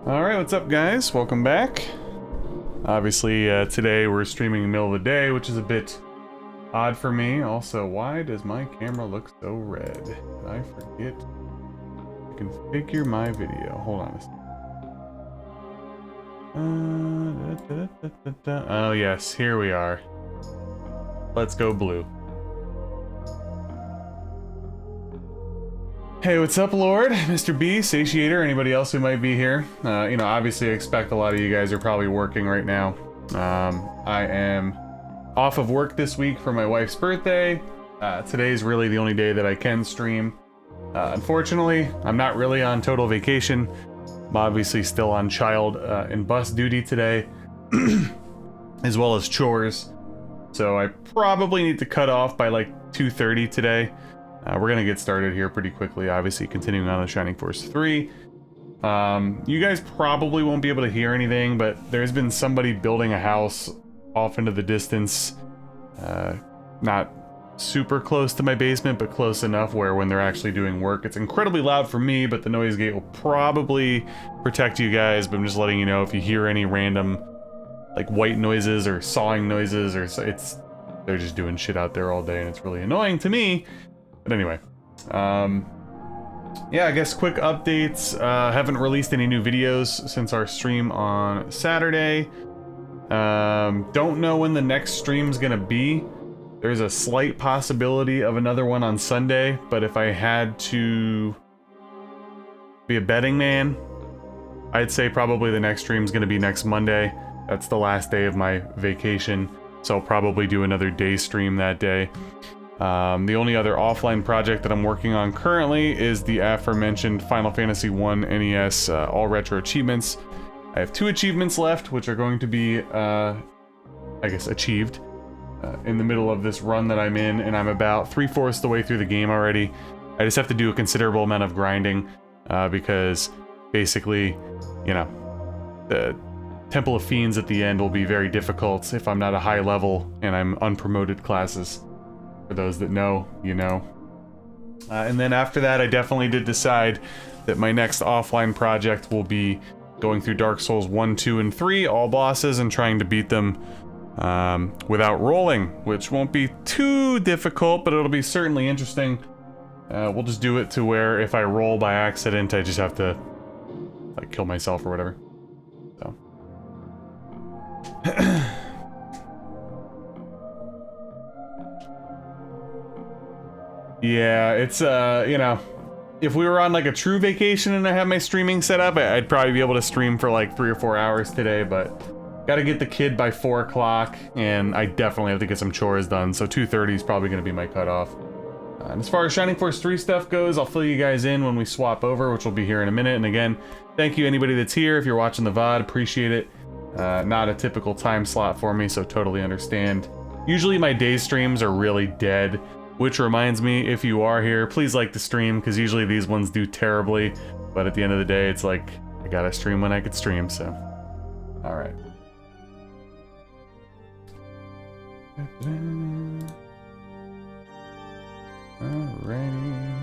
Alright, what's up guys? Welcome back. Obviously, today we're streaming in the middle of the day, which is a bit odd for me. Also, why does my camera look so red? Did I forget to configure my video? Hold on a second. Oh yes, here we are. Let's go blue. Hey, what's up, Lord? Mr. B, Satiator, anybody else who might be here? You know, obviously I expect a lot of you guys are probably working right now. I am off of work this week for my wife's birthday. Today's really the only day that I can stream. Unfortunately, I'm not really on total vacation. I'm obviously still on child and bus duty today, as well as chores. So I probably need to cut off by like 2:30 today. We're gonna get started here pretty quickly, obviously continuing on with Shining Force 3. You guys probably won't be able to hear anything, but there's been somebody building a house off into the distance. Not super close to my basement, but close enough where when they're actually doing work, it's incredibly loud for me, but the noise gate will probably protect you guys. But I'm just letting you know if you hear any random like white noises or sawing noises, or they're just doing shit out there all day and it's really annoying to me. But anyway, yeah, I guess quick updates. Haven't released any new videos since our stream on Saturday. Don't know when the next stream's gonna be. There's a slight possibility of another one on Sunday, but if I had to be a betting man, I'd say probably the next stream's gonna be next Monday. That's the last day of my vacation, so I'll probably do another day stream that day. The only other offline project that I'm working on currently is the aforementioned Final Fantasy I NES All Retro Achievements. I have 2 achievements left, which are going to be, I guess, achieved in the middle of this run that I'm in, and I'm about 3/4 the way through the game already. I just have to do a considerable amount of grinding, because basically, you know, the Temple of Fiends at the end will be very difficult if I'm not a high level and I'm unpromoted classes. For those that know, you know. And then after that, I definitely did decide that my next offline project will be going through Dark Souls 1, 2, and 3, all bosses, and trying to beat them without rolling, which won't be too difficult, but it'll be certainly interesting. We'll just do it to where if I roll by accident, I just have to like kill myself or whatever. So. Yeah, it's, you know, if we were on like a true vacation and I had my streaming set up, I'd probably be able to stream for like 3 or 4 hours today, but gotta get the kid by 4 o'clock, and I definitely have to get some chores done, so 2:30 is probably gonna be my cutoff. And as far as Shining Force 3 stuff goes, I'll fill you guys in when we swap over, which will be here in a minute. And again, thank you anybody that's here. If you're watching the VOD, appreciate it. Not a typical time slot for me, so totally understand. Usually my day streams are really dead. Which reminds me, if you are here, please like the stream, because usually these ones do terribly, but at the end of the day, it's like, I gotta stream when I could stream, so. Alright. Alrighty.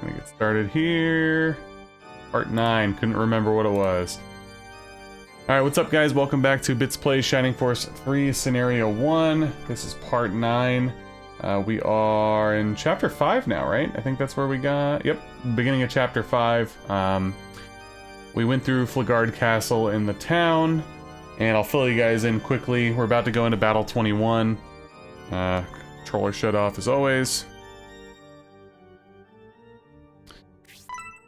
Gonna get started here. Part 9, couldn't remember what it was. Alright, what's up guys? Welcome back to Bits Play Shining Force 3 Scenario 1. This is Part 9. We are in Chapter 5 now, right? I think that's where we got... Yep, beginning of Chapter 5. We went through Flagard Castle in the town, and I'll fill you guys in quickly. We're about to go into Battle 21. Controller shut off as always.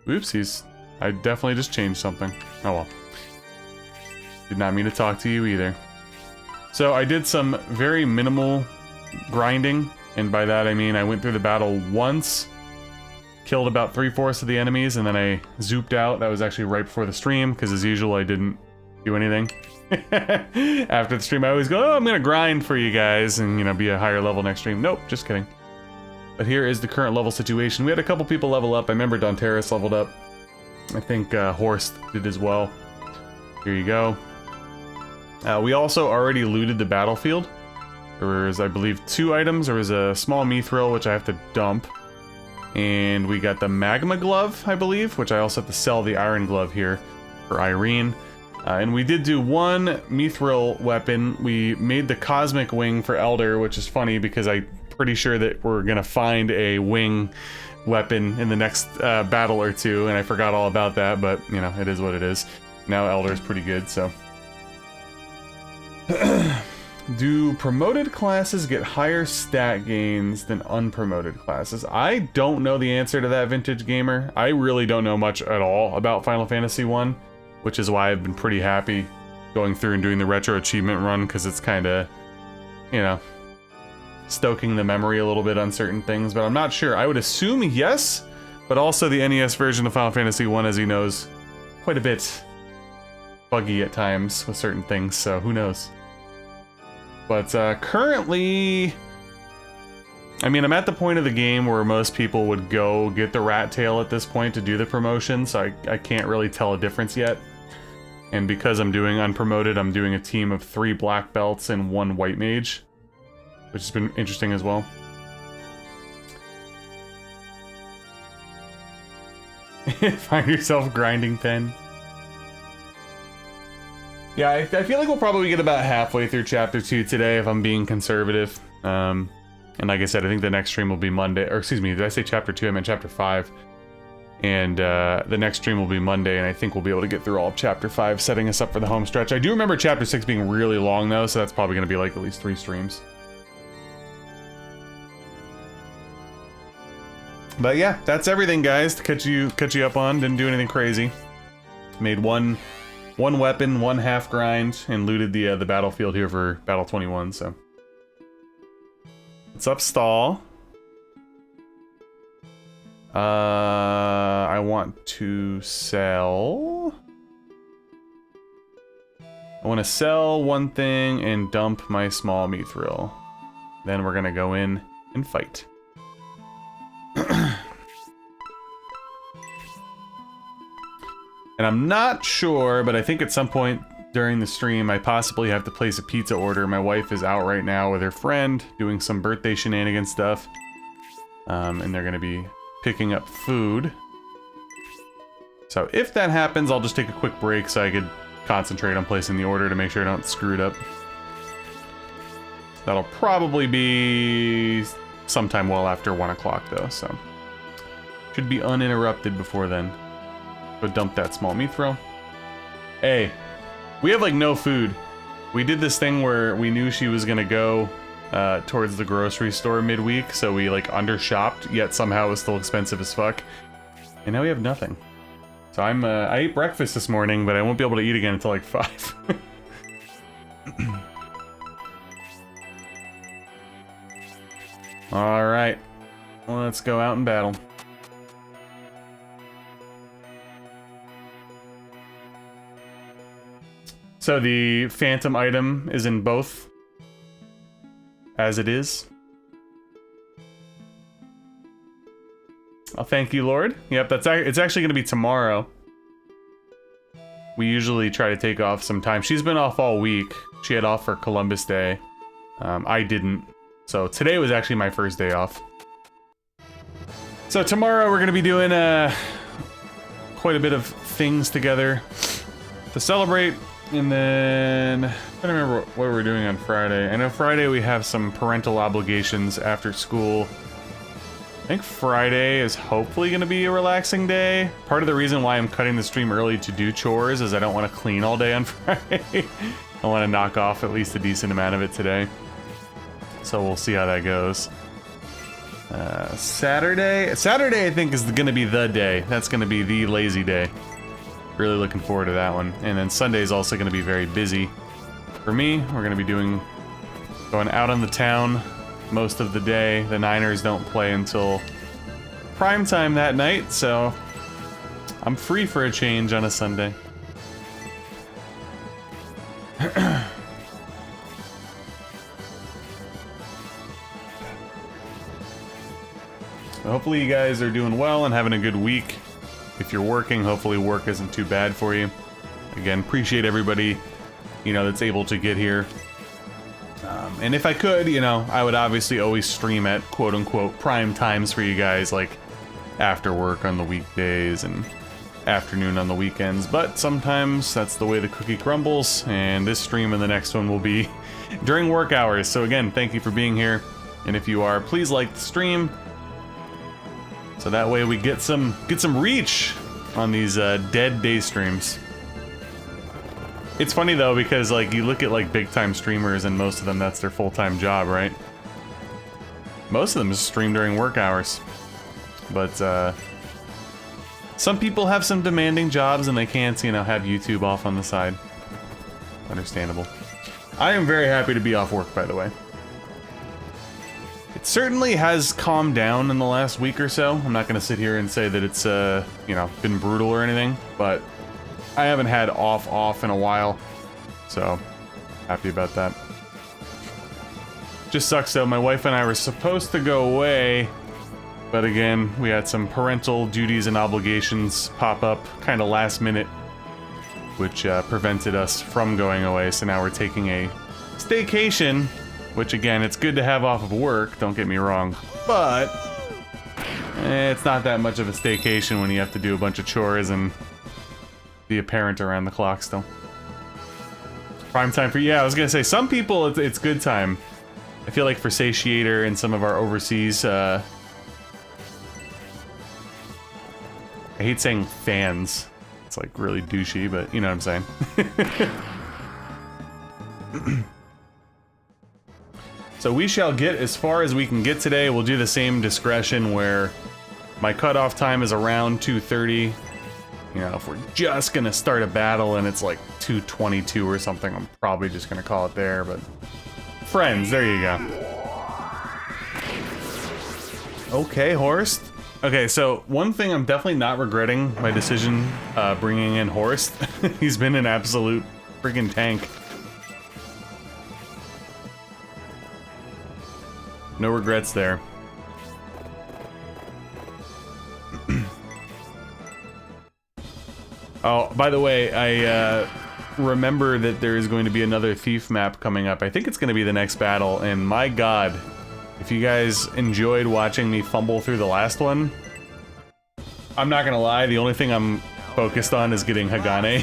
Oopsies. I definitely just changed something. Oh well. Did not mean to talk to you either. So I did some very minimal grinding. And by that I mean I went through the battle once, killed about 3/4 of the enemies, and then I zooped out. That was actually right before the stream, because as usual I didn't do anything. After the stream I always go, oh, I'm gonna grind for you guys and, you know, be a higher level next stream. Nope, just kidding. But here is the current level situation. We had a couple people level up. I remember Donteris leveled up. I think Horst did as well. Here you go. We also already looted the battlefield. There was, I believe, 2 items. There was a small mithril, which I have to dump. And we got the magma glove, I believe, which I also have to sell the iron glove here for Irene. And we did do one mithril weapon. We made the cosmic wing for Elder, which is funny because I'm pretty sure that we're gonna find a wing weapon in the next battle or two, and I forgot all about that, but you know, it is what it is. Now Elder's pretty good, so. Do promoted classes get higher stat gains than unpromoted classes? I don't know the answer to that, Vintage Gamer. I really don't know much at all about Final Fantasy 1, which is why I've been pretty happy going through and doing the retro achievement run, because it's kind of, you know, stoking the memory a little bit on certain things, but I'm not sure. I would assume yes, but also the NES version of Final Fantasy 1, as he knows, quite a bit buggy at times with certain things, so who knows. But currently, I mean, I'm at the point of the game where most people would go get the rat tail at this point to do the promotion, so I can't really tell a difference yet. And because I'm doing unpromoted, I'm doing a team of 3 black belts and 1 white mage, which has been interesting as well. Find yourself grinding pen. Yeah, I feel like we'll probably get about halfway through Chapter 2 today, if I'm being conservative. And like I said, I think the next stream will be Monday. Or excuse me, did I say Chapter 2? I meant Chapter 5. And the next stream will be Monday, and I think we'll be able to get through all of Chapter 5, setting us up for the home stretch. I do remember Chapter 6 being really long, though, so that's probably going to be like at least 3 streams. But yeah, that's everything, guys, to catch you up on. Didn't do anything crazy. Made one weapon, 1 half grind, and looted the battlefield here for Battle 21, so. What's up, Stall? I want to sell... I want to sell 1 thing and dump my small mithril. Then we're gonna go in and fight. And I'm not sure, but I think at some point during the stream I possibly have to place a pizza order. My wife is out right now with her friend doing some birthday shenanigan stuff. And they're gonna be picking up food. So if that happens, I'll just take a quick break so I could concentrate on placing the order to make sure I don't screw it up. That'll probably be sometime well after 1 o'clock though, so. Should be uninterrupted before then. Go dump that small mithril. Hey, we have like no food. We did this thing where we knew she was gonna go towards the grocery store midweek, so we like undershopped, yet somehow it was still expensive as fuck. And now we have nothing. So I ate breakfast this morning, but I won't be able to eat again until like 5. Alright, let's go out and battle. So the phantom item is in both, as it is. Oh, thank you, Lord. Yep, it's actually going to be tomorrow. We usually try to take off some time. She's been off all week. She had off for Columbus Day. I didn't. So today was actually my first day off. So tomorrow we're going to be doing quite a bit of things together to celebrate. And then, I don't remember what we're doing on Friday. I know Friday we have some parental obligations after school. I think Friday is hopefully going to be a relaxing day. Part of the reason why I'm cutting the stream early to do chores is I don't want to clean all day on Friday. I want to knock off at least a decent amount of it today. So we'll see how that goes. Saturday I think is going to be the day. That's going to be the lazy day. Really looking forward to that one. And then Sunday is also going to be very busy. For me, we're going to be going out on the town most of the day. The Niners don't play until prime time that night, so I'm free for a change on a Sunday. Hopefully you guys are doing well and having a good week. If you're working, hopefully work isn't too bad for you. Again, appreciate everybody, you know, that's able to get here. And if I could, you know, I would obviously always stream at quote-unquote prime times for you guys, like after work on the weekdays and afternoon on the weekends, but sometimes that's the way the cookie crumbles, and this stream and the next one will be during work hours. So again, thank you for being here, and if you are, please like the stream, so that way we get some reach on these dead day streams. It's funny though, because like you look at like big time streamers and most of them that's their full-time job, right? Most of them just stream during work hours. But some people have some demanding jobs and they can't, you know, have YouTube off on the side. Understandable. I am very happy to be off work, by the way. It certainly has calmed down in the last week or so. I'm not going to sit here and say that it's, you know, been brutal or anything, but I haven't had off in a while, so happy about that. Just sucks though, my wife and I were supposed to go away, but again, we had some parental duties and obligations pop up kind of last minute, which prevented us from going away, so now we're taking a staycation, which again, it's good to have off of work, don't get me wrong, but it's not that much of a staycation when you have to do a bunch of chores and be a parent around the clock still. Prime time for, yeah, I was gonna say, some people it's good time. I feel like for Satiator and some of our overseas, I hate saying fans. It's like really douchey, but you know what I'm saying. So we shall get as far as we can get today. We'll do the same discretion where my cutoff time is around 2:30. You know, if we're just gonna start a battle and it's like 2:22 or something, I'm probably just gonna call it there, but... Friends, there you go. Okay, Horst. Okay, so one thing I'm definitely not regretting my decision bringing in Horst. He's been an absolute freaking tank. No regrets there. Oh, by the way, I remember that there is going to be another Thief map coming up. I think it's going to be the next battle, and my god, if you guys enjoyed watching me fumble through the last one, I'm not gonna lie, the only thing I'm focused on is getting Hagane.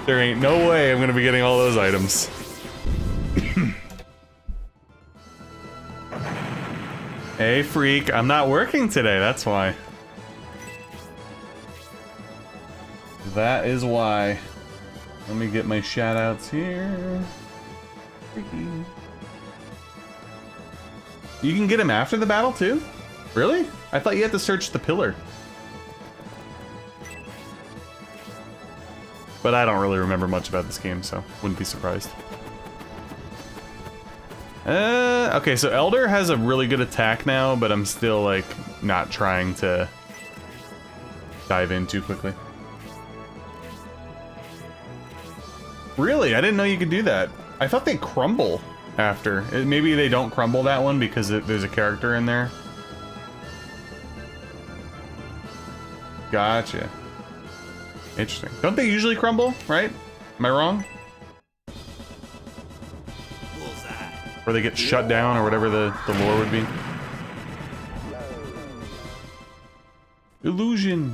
There ain't no way I'm gonna be getting all those items. Hey, freak, I'm not working today, that's why. That is why. Let me get my shoutouts here. Freaky. You can get him after the battle too? Really? I thought you had to search the pillar. But I don't really remember much about this game, so wouldn't be surprised. Okay, so Elder has a really good attack now, but I'm still like not trying to dive in too quickly. Really? I didn't know you could do that. I thought they crumble after. Maybe they don't crumble that one because there's a character in there. Gotcha. Interesting. Don't they usually crumble, right? Am I wrong? Or they get shut down or whatever the lore would be. Illusion.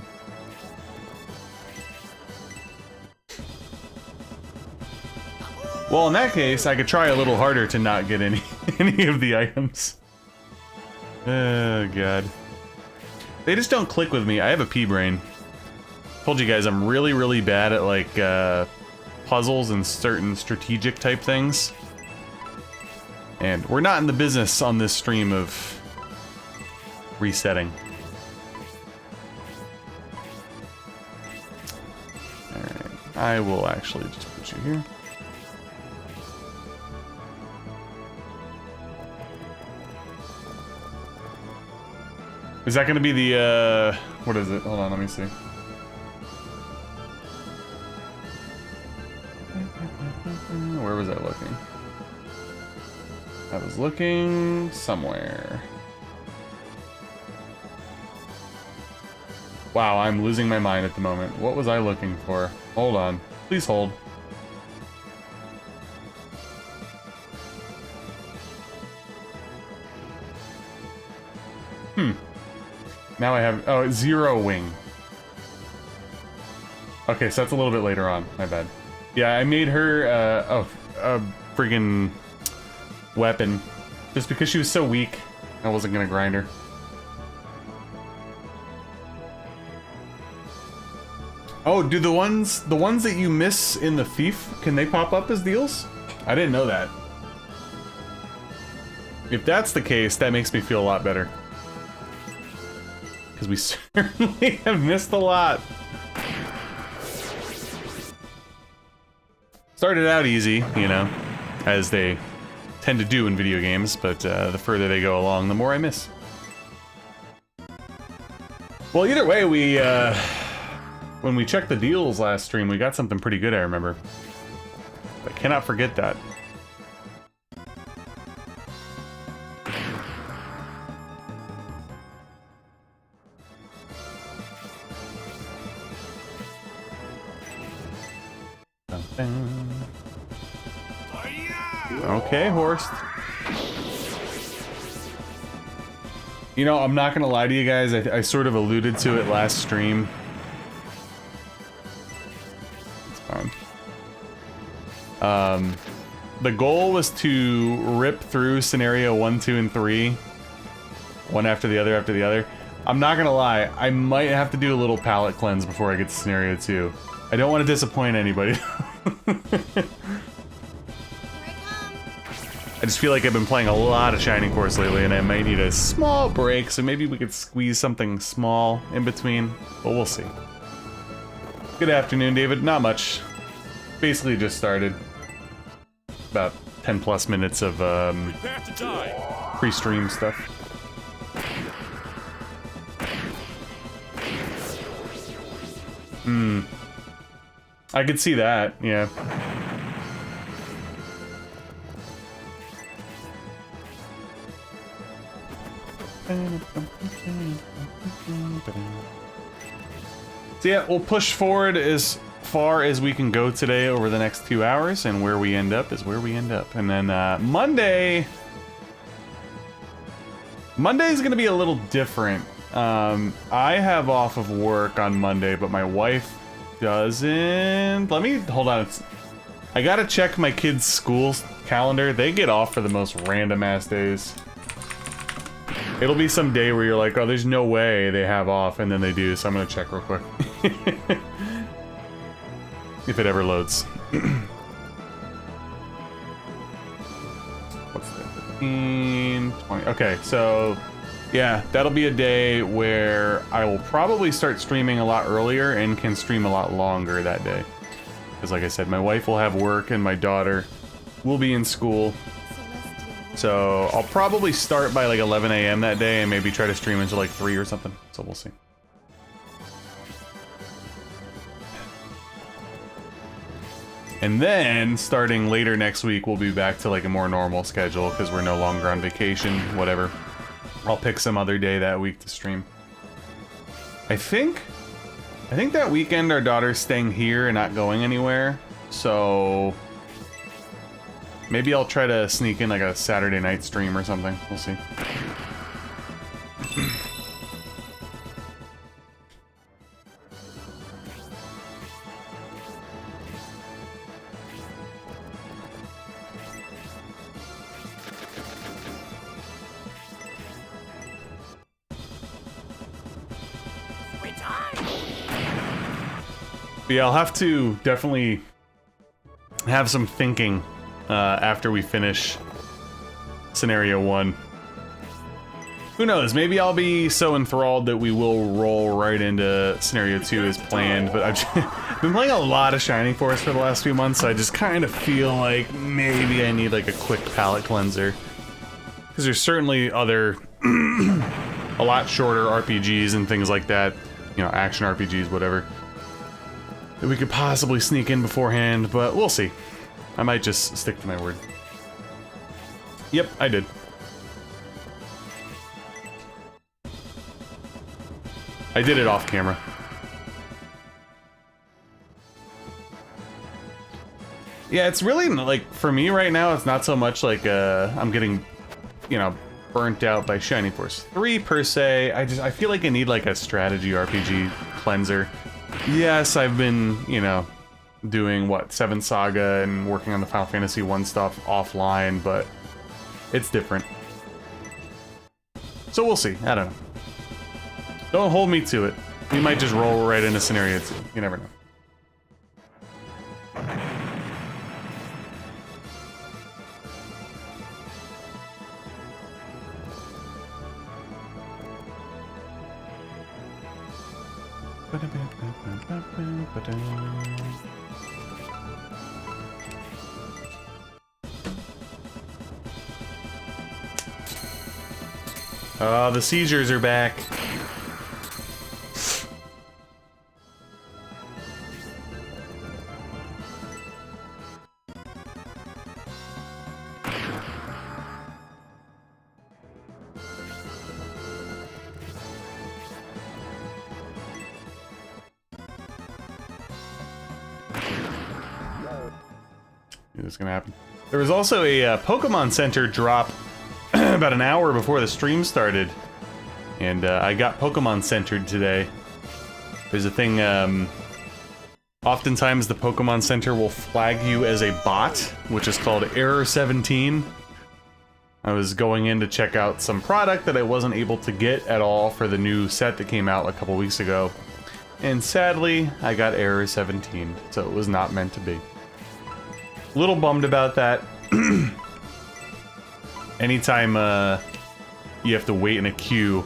Well, in that case, I could try a little harder to not get any of the items. Oh, God. They just don't click with me. I have a pea brain. Told you guys I'm really, really bad at, like, puzzles and certain strategic type things. And we're not in the business on this stream of resetting. Alright. I will actually just put you here. Is that gonna be the, what is it? Hold on, let me see. Where was I looking? I was looking somewhere. Wow, I'm losing my mind at the moment. What was I looking for? Hold on. Please hold. Now I have... Oh, it's Zero Wing. Okay, so that's a little bit later on. My bad. Yeah, I made her a friggin' weapon. Just because she was so weak, I wasn't gonna grind her. Oh, do the ones that you miss in the Thief, can they pop up as deals? I didn't know that. If that's the case, that makes me feel a lot better. Because we certainly have missed a lot. Started out easy, you know, as they tend to do in video games, but the further they go along, the more I miss. Well, either way, we, when we checked the deals last stream, we got something pretty good, I remember. I cannot forget that. Okay, Horst. You know, I'm not gonna lie to you guys, I sort of alluded to it last stream. It's fine. The goal was to rip through scenario 1, 2, and 3. One after the other. I'm not gonna lie, I might have to do a little palate cleanse before I get to scenario 2. I don't want to disappoint anybody. I just feel like I've been playing a lot of Shining Force lately, and I might need a small break, so maybe we could squeeze something small in between, but we'll see. Good afternoon, David. Not much. Basically just started. About 10 plus minutes of pre-stream stuff. I could see that, yeah. So yeah, we'll push forward as far as we can go today over the next 2 hours, and where we end up is where we end up. And then Monday's gonna be a little different. I have off of work on Monday, but my wife doesn't. Let me hold on. I gotta check my kids' school calendar. They get off for the most random ass days. It'll be some day where you're like, oh, there's no way they have off, and then they do, so I'm gonna check real quick. If it ever loads. What's that? 15, 20. Okay, so yeah, that'll be a day where I will probably start streaming a lot earlier and can stream a lot longer that day. Because like I said, my wife will have work and my daughter will be in school. So I'll probably start by like 11 a.m. that day and maybe try to stream until like 3 or something. So we'll see. And then, starting later next week, we'll be back to like a more normal schedule because we're no longer on vacation, whatever. I'll pick some other day that week to stream. I think that weekend our daughter's staying here and not going anywhere, so maybe I'll try to sneak in like a Saturday night stream or something. We'll see. But yeah, I'll have to definitely have some thinking after we finish scenario 1. Who knows, maybe I'll be so enthralled that we will roll right into scenario 2 as planned, but I've been playing a lot of Shining Force for the last few months, so I just kind of feel like maybe I need like a quick palate cleanser. Because there's certainly other, a lot shorter RPGs and things like that, you know, action RPGs, whatever, that we could possibly sneak in beforehand, but we'll see. I might just stick to my word. Yep, I did. I did it off camera. Yeah, it's really, like, for me right now, it's not so much like, I'm getting, you know, burnt out by Shining Force 3 per se. I feel like I need like a strategy RPG cleanser. Yes, I've been, you know, doing what, 7 Saga and working on the Final Fantasy 1 stuff offline, but it's different. So we'll see. I don't know. Don't hold me to it. We might just roll right into scenario 2. You never know. Oh, the seizures are back. This is gonna happen. There was also a Pokemon Center drop about an hour before the stream started, and I got Pokemon Centered today. There's a thing, oftentimes the Pokemon Center will flag you as a bot, which is called Error 17. I was going in to check out some product that I wasn't able to get at all for the new set that came out a couple weeks ago, and sadly, I got Error 17, so it was not meant to be. A little bummed about that. Anytime you have to wait in a queue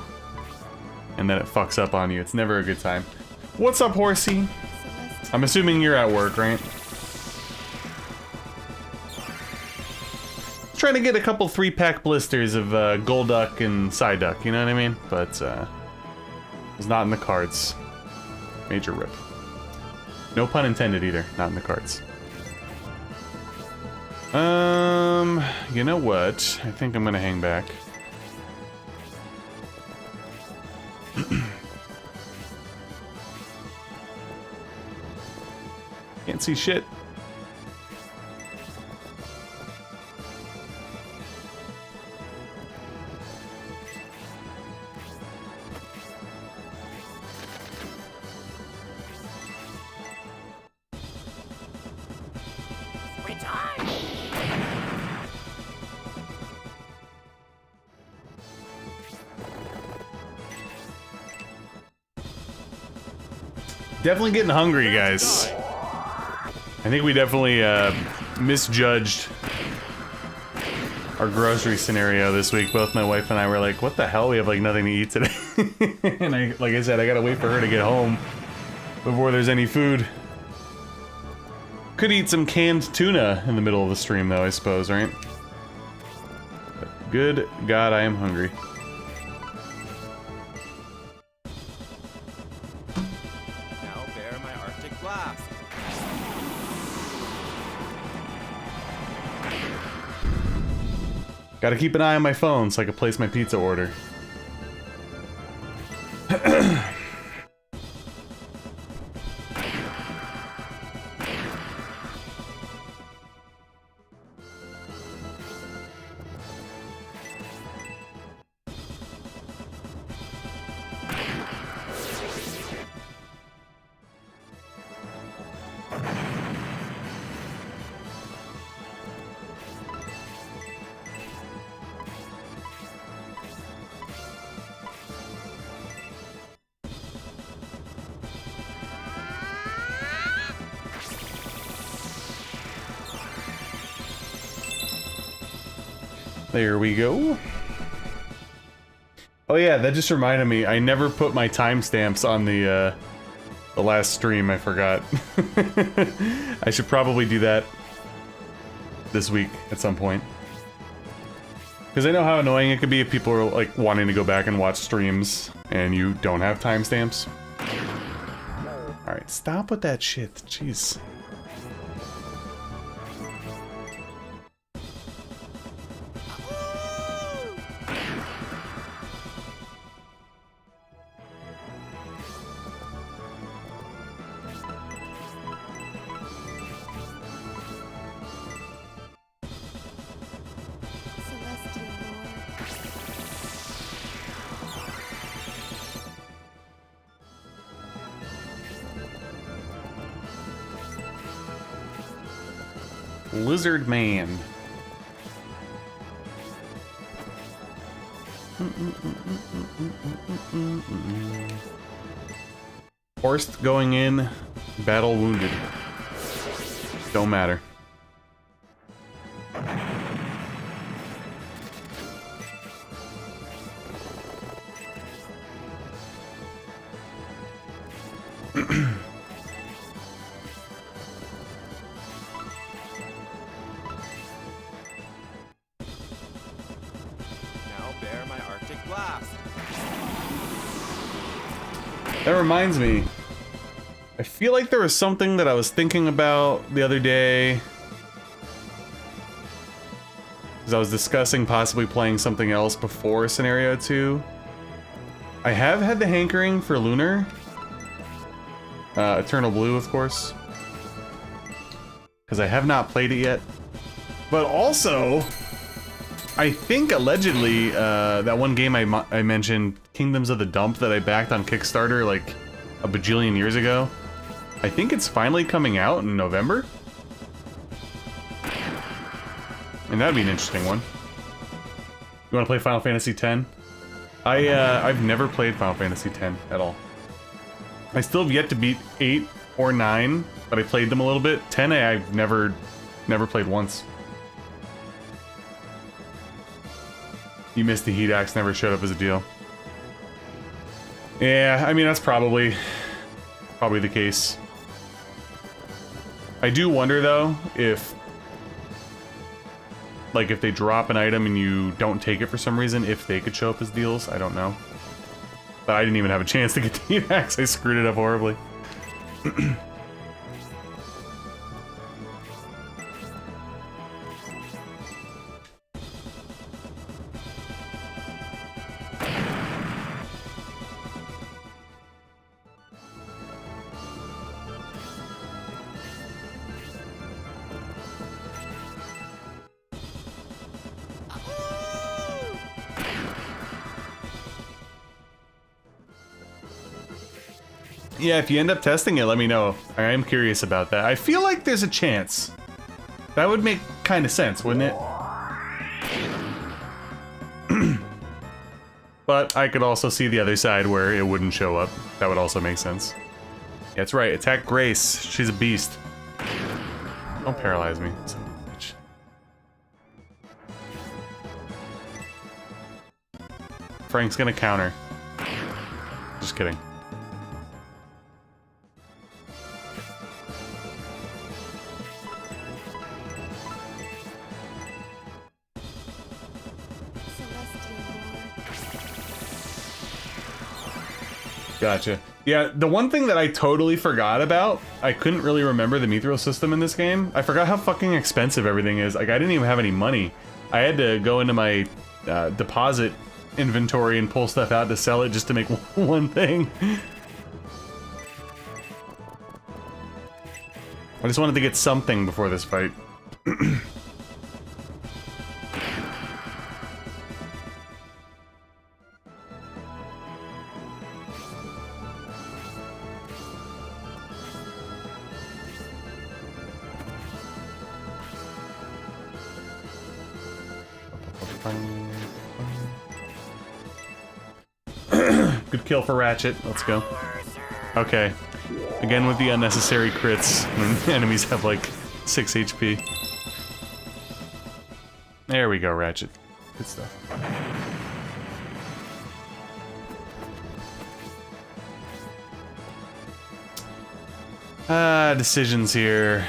and then it fucks up on you, it's never a good time. What's up, Horsey? I'm assuming you're at work, right? Trying to get a couple 3-pack blisters of Golduck and Psyduck, you know what I mean? But it's not in the cards. Major rip. No pun intended either, not in the cards. You know what? I think I'm gonna hang back. Can't see shit. Definitely getting hungry, guys. I think we definitely misjudged our grocery scenario this week. Both my wife and I were like, what the hell? We have like nothing to eat today. And like I said, I gotta wait for her to get home before there's any food. Could eat some canned tuna in the middle of the stream though, I suppose, right? But good God, I am hungry. Gotta keep an eye on my phone so I can place my pizza order. There we go. Oh yeah, that just reminded me, I never put my timestamps on the last stream, I forgot. I should probably do that this week at some point. Because I know how annoying it could be if people are like wanting to go back and watch streams and you don't have timestamps. Alright, stop with that shit, jeez. Lizard Man. Forced going in, battle wounded. Don't matter. That reminds me. I feel like there was something that I was thinking about the other day. As I was discussing possibly playing something else before Scenario 2. I have had the hankering for Lunar. Eternal Blue, of course. Because I have not played it yet. But also, I think allegedly, that one game I mentioned, Kingdoms of the Dump, that I backed on Kickstarter like a bajillion years ago. I think it's finally coming out in November. And that'd be an interesting one. You want to play Final Fantasy X? I've never played Final Fantasy X at all. I still have yet to beat 8 or 9, but I played them a little bit. 10 I've never played once. You missed the heat axe, never showed up as a deal. Yeah, I mean that's probably the case. I do wonder though if if they drop an item and you don't take it for some reason, if they could show up as deals. I don't know. But I didn't even have a chance to get the heat axe. I screwed it up horribly. Yeah, if you end up testing it, let me know. I am curious about that. I feel like there's a chance. That would make kind of sense, wouldn't it? But I could also see the other side where it wouldn't show up. That would also make sense. Yeah, that's right. Attack Grace. She's a beast. Don't paralyze me. Son of a bitch. Frank's gonna counter. Just kidding. Gotcha. Yeah, the one thing that I totally forgot about, I couldn't really remember the Mithril system in this game. I forgot how fucking expensive everything is. Like, I didn't even have any money. I had to go into my deposit inventory and pull stuff out to sell it just to make one thing. I just wanted to get something before this fight. Good kill for Ratchet. Let's go. Okay. Again with the unnecessary crits when enemies have like 6 HP. There we go, Ratchet. Good stuff. Decisions here.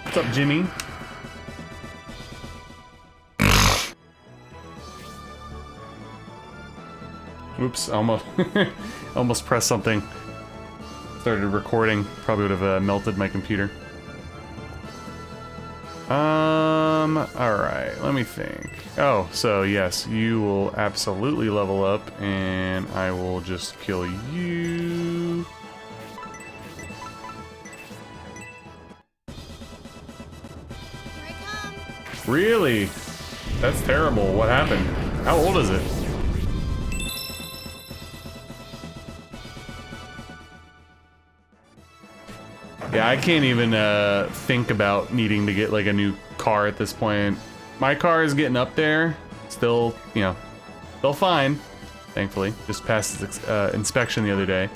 What's up, Jimmy? Oops, almost almost pressed something. Started recording. Probably would have melted my computer. Alright, let me think. Oh, so yes, you will absolutely level up, and I will just kill you. Here I come. Really? That's terrible. What happened? How old is it? Yeah, I can't even think about needing to get like a new car at this point. My car is getting up there. Still, you know, still fine, thankfully. Just passed its inspection the other day.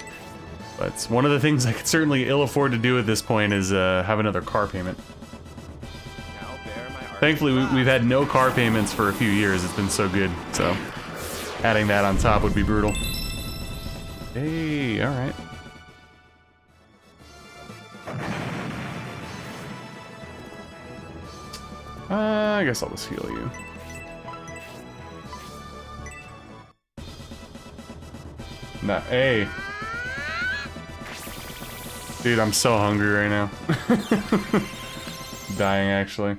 But one of the things I could certainly ill afford to do at this point is have another car payment. Thankfully, we've had no car payments for a few years. It's been so good. So adding that on top would be brutal. Hey, all right. I guess I'll just heal you. Nah, hey. Dude, I'm so hungry right now. Dying, actually.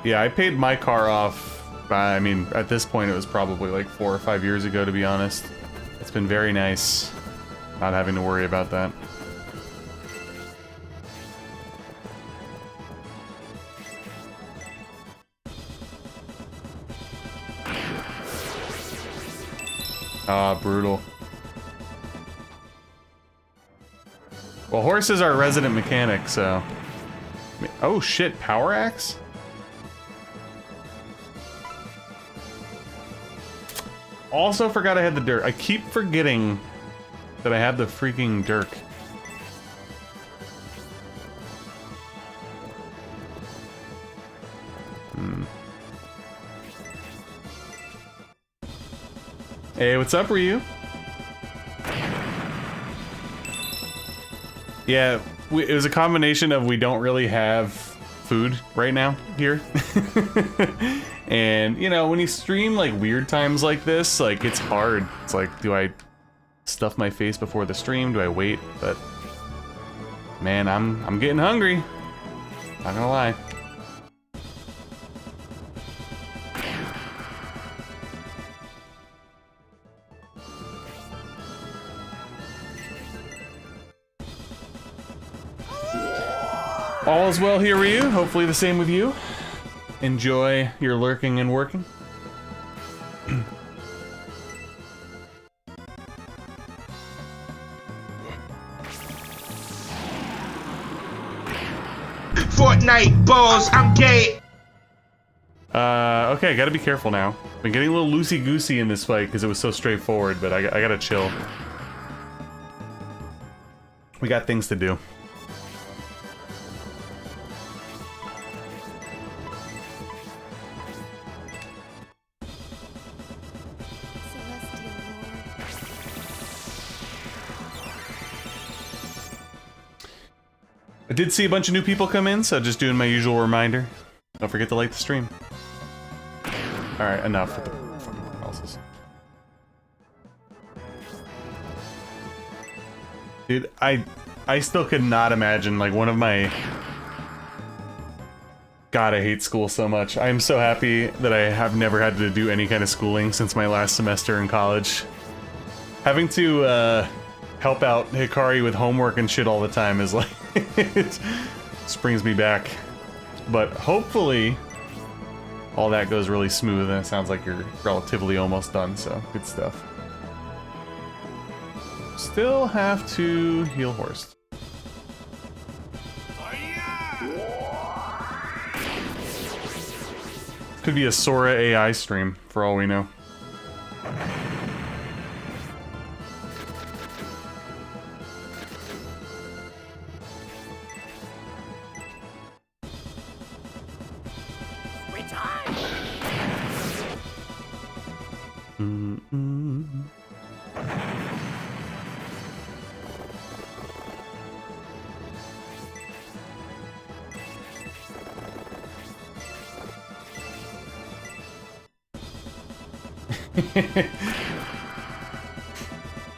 Yeah, I paid my car off, I mean, at this point it was probably like 4 or 5 years ago, to be honest. It's been very nice not having to worry about that. Ah, brutal. Well, horses are resident mechanic, so... Oh shit, power axe? Also forgot I had the dirt. I keep forgetting that I have the freaking dirk. Hey, what's up, Ryu? Yeah, it was a combination of we don't really have food right now here. And, you know, when you stream, like, weird times like this, like, it's hard. It's like, do I stuff my face before the stream? Do I wait? But, man, I'm getting hungry. Not gonna lie. All is well here, Ryu. Hopefully the same with you. Enjoy your lurking and working. Fortnite balls, I'm gay. Okay, gotta be careful now. Been getting a little loosey-goosey in this fight because it was so straightforward, but I gotta chill. We got things to do. I did see a bunch of new people come in, so just doing my usual reminder. Don't forget to like the stream. Alright, enough with the fucking houses. Dude, I still could not imagine, like, one of my... God, I hate school so much. I am so happy that I have never had to do any kind of schooling since my last semester in college. Having to, help out Hikari with homework and shit all the time is like... it just brings me back. But hopefully all that goes really smooth and it sounds like you're relatively almost done, so good stuff. Still have to heal Horst. Could be a Sora AI stream for all we know.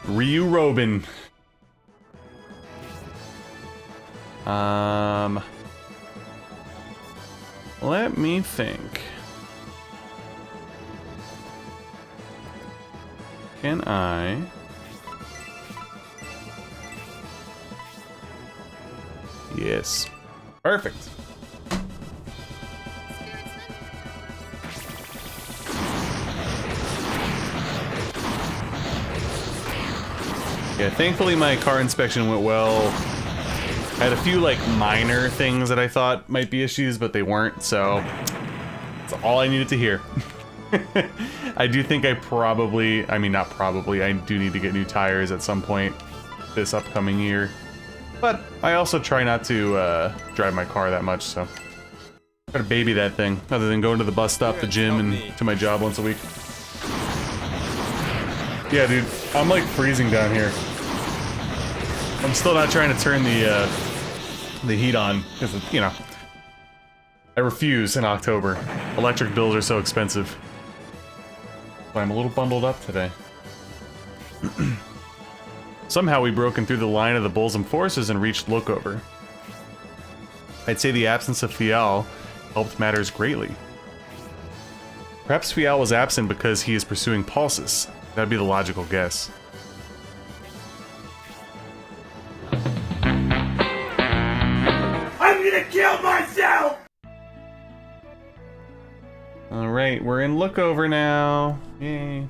Ryu Robin. Let me think. Can I... Yes. Perfect. Yeah, thankfully my car inspection went well. I had a few like minor things that I thought might be issues, but they weren't, so that's all I needed to hear. I do think I probably, I mean not probably, I do need to get new tires at some point this upcoming year. But I also try not to drive my car that much, so try to baby that thing, other than going to the bus stop, the gym, and to my job once a week. Yeah, dude, I'm like freezing down here. I'm still not trying to turn the heat on, because, you know, I refuse in October. Electric bills are so expensive. But I'm a little bundled up today. Somehow we broken through the line of the Bolzum forces and reached Lookover. I'd say the absence of Fial helped matters greatly. Perhaps Fial was absent because he is pursuing Pulsus. That'd be the logical guess. I'm gonna kill myself! Alright, we're in Lookover now. Yay.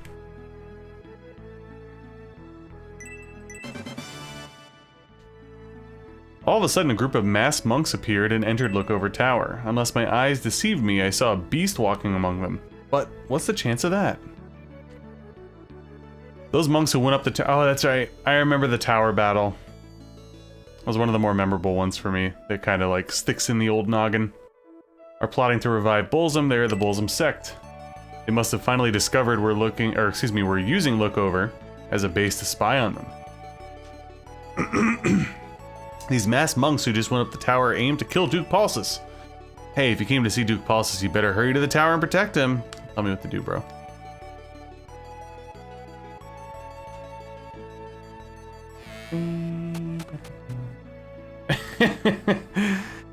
All of a sudden, a group of masked monks appeared and entered Lookover Tower. Unless my eyes deceived me, I saw a beast walking among them. But what's the chance of that? Those monks who went up the tower. Oh, that's right. I remember the tower battle. It was one of the more memorable ones for me. That kind of like sticks in the old noggin. Are plotting to revive Bolzum. They're the Bolzum sect. They must have finally discovered we're we're using Lookover as a base to spy on them. These masked monks who just went up the tower aimed to kill Duke Pulsus. Hey, if you came to see Duke Pulsus, you better hurry to the tower and protect him. Tell me what to do, bro.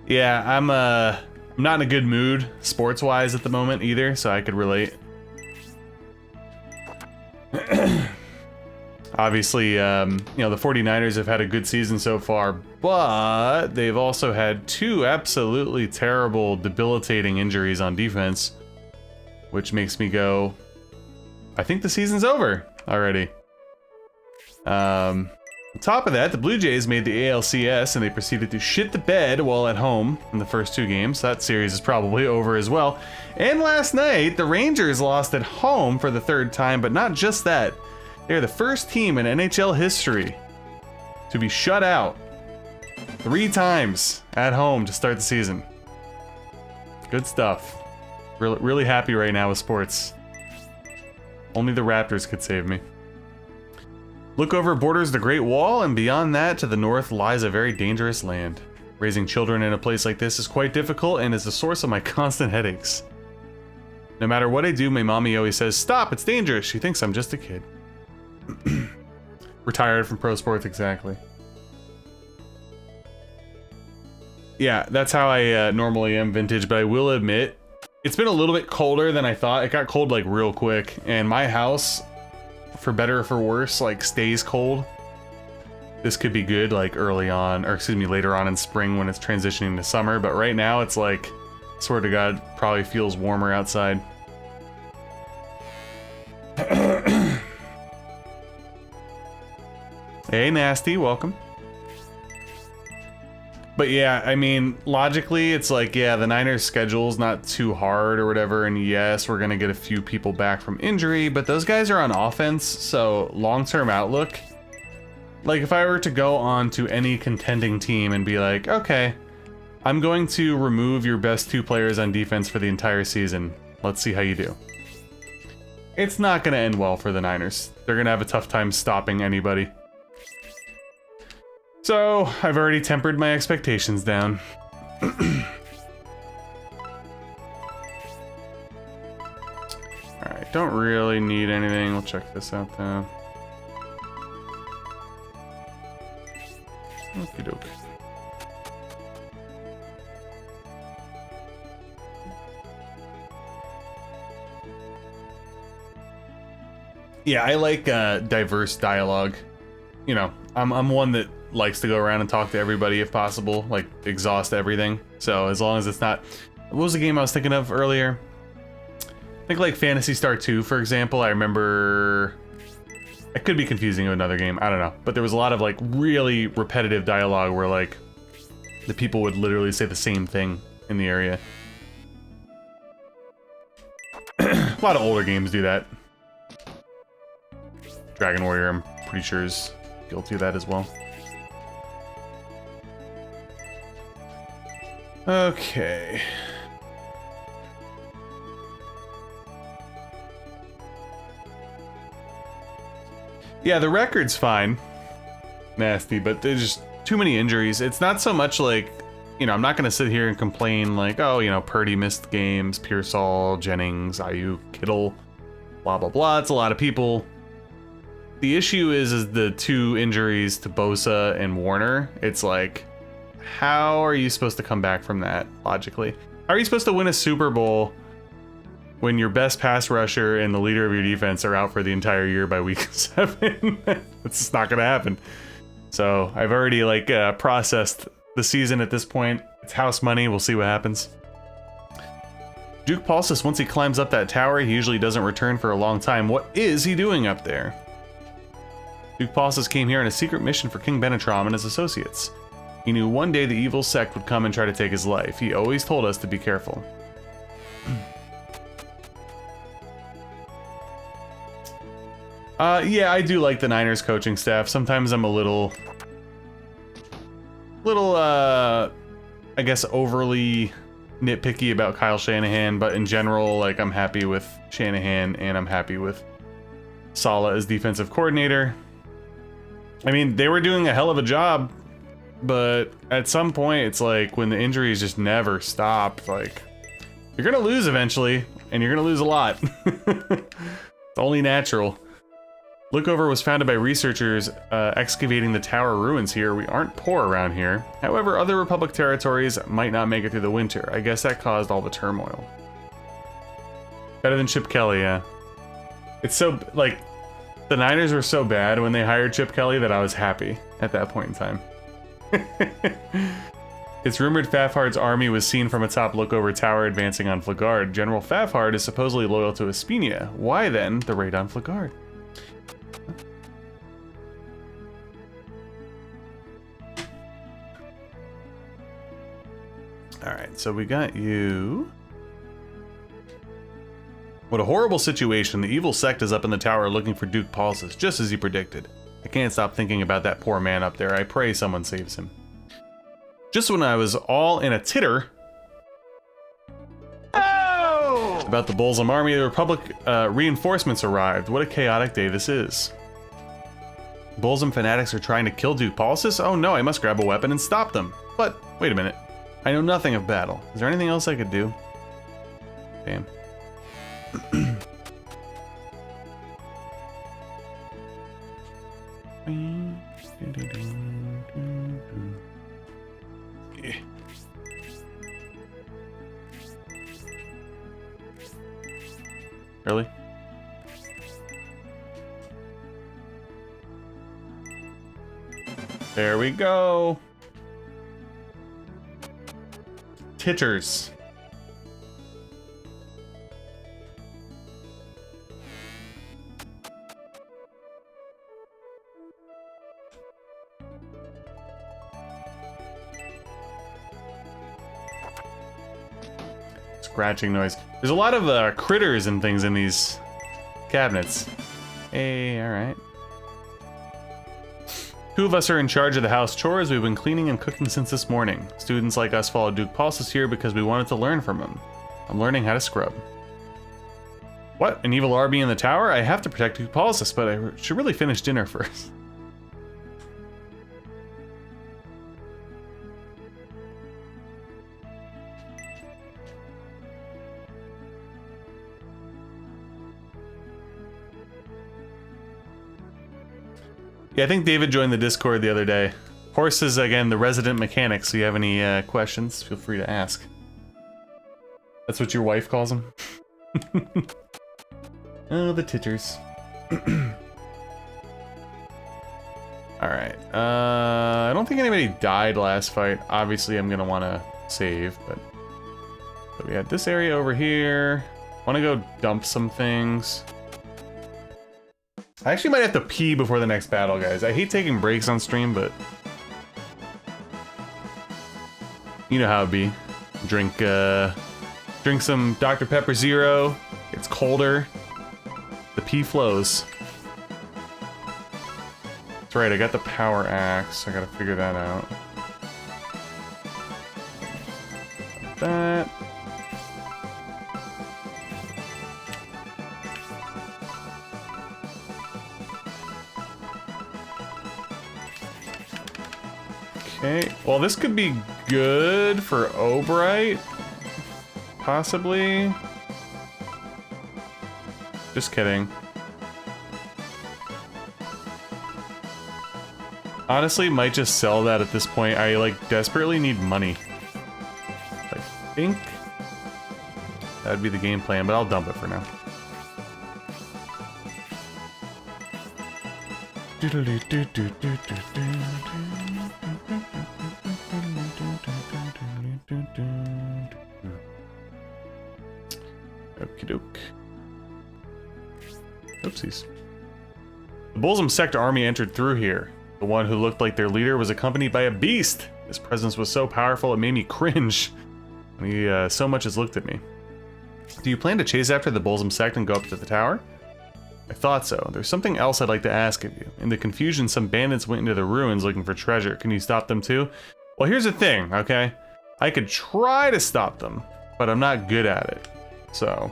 Yeah, I'm not in a good mood sports-wise at the moment either, so I could relate. Obviously, you know, the 49ers have had a good season so far, but they've also had two absolutely terrible, debilitating injuries on defense, which makes me go, I think the season's over already. On top of that, the Blue Jays made the ALCS and they proceeded to shit the bed while at home in the first two games. That series is probably over as well. And last night, the Rangers lost at home for the third time, but not just that. They're the first team in NHL history to be shut out 3 times at home to start the season. Good stuff. Really happy right now with sports. Only the Raptors could save me. Lookover borders the Great Wall, and beyond that, to the north, lies a very dangerous land. Raising children in a place like this is quite difficult and is the source of my constant headaches. No matter what I do, my mommy always says, "Stop, it's dangerous." She thinks I'm just a kid. Retired from pro sports, exactly. Yeah, that's how I normally am vintage, but I will admit, it's been a little bit colder than I thought. It got cold like real quick, and my house, for better or for worse, like stays cold. This could be good like early on, or excuse me, later on in spring when it's transitioning to summer, but right now it's like, swear to God, probably feels warmer outside. Hey, Nasty, welcome. But yeah, I mean, logically, it's like, yeah, the Niners' schedule's not too hard or whatever, and yes, we're gonna get a few people back from injury, but those guys are on offense, so long-term outlook. Like, if I were to go on to any contending team and be like, okay, I'm going to remove your best 2 players on defense for the entire season. Let's see how you do. It's not gonna end well for the Niners. They're gonna have a tough time stopping anybody. So, I've already tempered my expectations down. Alright, don't really need anything. We'll check this out though. Okie doke. Yeah, I like diverse dialogue. You know, I'm one that likes to go around and talk to everybody if possible, like exhaust everything. So as long as it's not... What was the game I was thinking of earlier? I think like Phantasy Star 2, for example. I remember... I could be confusing with another game, I don't know. But there was a lot of like really repetitive dialogue where like the people would literally say the same thing in the area. A lot of older games do that. Dragon Warrior, I'm pretty sure, is guilty of that as well. Okay. Yeah, the record's fine. Nasty, but there's just too many injuries. It's not so much like, you know, I'm not going to sit here and complain like, oh, you know, Purdy missed games, Pearsall, Jennings, Ayuk, Kittle, blah, blah, blah. It's a lot of people. The issue is the 2 injuries to Bosa and Warner. It's like, how are you supposed to come back from that, logically? How are you supposed to win a Super Bowl when your best pass rusher and the leader of your defense are out for the entire year by week 7? It's just not going to happen. So I've already like processed the season at this point. It's house money. We'll see what happens. Duke Paulsis, once he climbs up that tower, he usually doesn't return for a long time. What is he doing up there? Duke Paulsis came here on a secret mission for King Benetrom and his associates. He knew one day the evil sect would come and try to take his life. He always told us to be careful. Yeah, I do like the Niners coaching staff. Sometimes I'm a little, I guess, overly nitpicky about Kyle Shanahan, but in general, like, I'm happy with Shanahan and I'm happy with Saleh as defensive coordinator. I mean, they were doing a hell of a job, but at some point, it's like when the injuries just never stop, like, you're gonna lose eventually, and you're gonna lose a lot. It's only natural. Lookover was founded by researchers excavating the tower ruins here. We aren't poor around here. However, other Republic territories might not make it through the winter. I guess that caused all the turmoil. Better than Chip Kelly, yeah. It's so, like, the Niners were so bad when they hired Chip Kelly that I was happy at that point in time. It's rumored Fafhard's army was seen from atop Lookover Tower advancing on Flagard. General Fafhard is supposedly loyal to Espinia. Why then the raid on Flagard? Alright, so we got you. What a horrible situation. The evil sect is up in the tower looking for Duke Paulsis, just as he predicted. I can't stop thinking about that poor man up there. I pray someone saves him. Just when I was all in a titter about the Bolzum army, the Republic reinforcements arrived. What a chaotic day this is. Bolzum fanatics are trying to kill Duke Paulsis? Oh no, I must grab a weapon and stop them. But, wait a minute. I know nothing of battle. Is there anything else I could do? Damn. Yeah. Really? There we go. Titters. Scratching noise. There's a lot of critters and things in these cabinets. Hey, alright. 2 of us are in charge of the house chores. We've been cleaning and cooking since this morning. Students like us followed Duke Paulsis here because we wanted to learn from him. I'm learning how to scrub. What? An evil army in the tower? I have to protect Duke Paulsis, but I should really finish dinner first. Yeah, I think David joined the Discord the other day. Horse is, again, the resident mechanic, so you have any questions, feel free to ask. That's what your wife calls him? Oh, the titters. Alright, I don't think anybody died last fight. Obviously, I'm gonna want to save, but... So we had this area over here. Want to go dump some things. I actually might have to pee before the next battle, guys. I hate taking breaks on stream, but... You know how it be. Drink some Dr. Pepper Zero. It's colder. The pee flows. That's right, I got the power axe. I gotta figure that out. Like that. Okay, well this could be good for Obright. Possibly. Just kidding. Honestly, might just sell that at this point. I like desperately need money. I think that'd be the game plan, but I'll dump it for now. Okie doke. Oopsies. The Bolzum Sector army entered through here. The one who looked like their leader was accompanied by a beast. His presence was so powerful it made me cringe. He so much as looked at me. Do you plan to chase after the Bolzum Sect and go up to the tower? I thought so. There's something else I'd like to ask of you. In the confusion, some bandits went into the ruins looking for treasure. Can you stop them too? Well, here's the thing, okay? I could try to stop them, but I'm not good at it. So...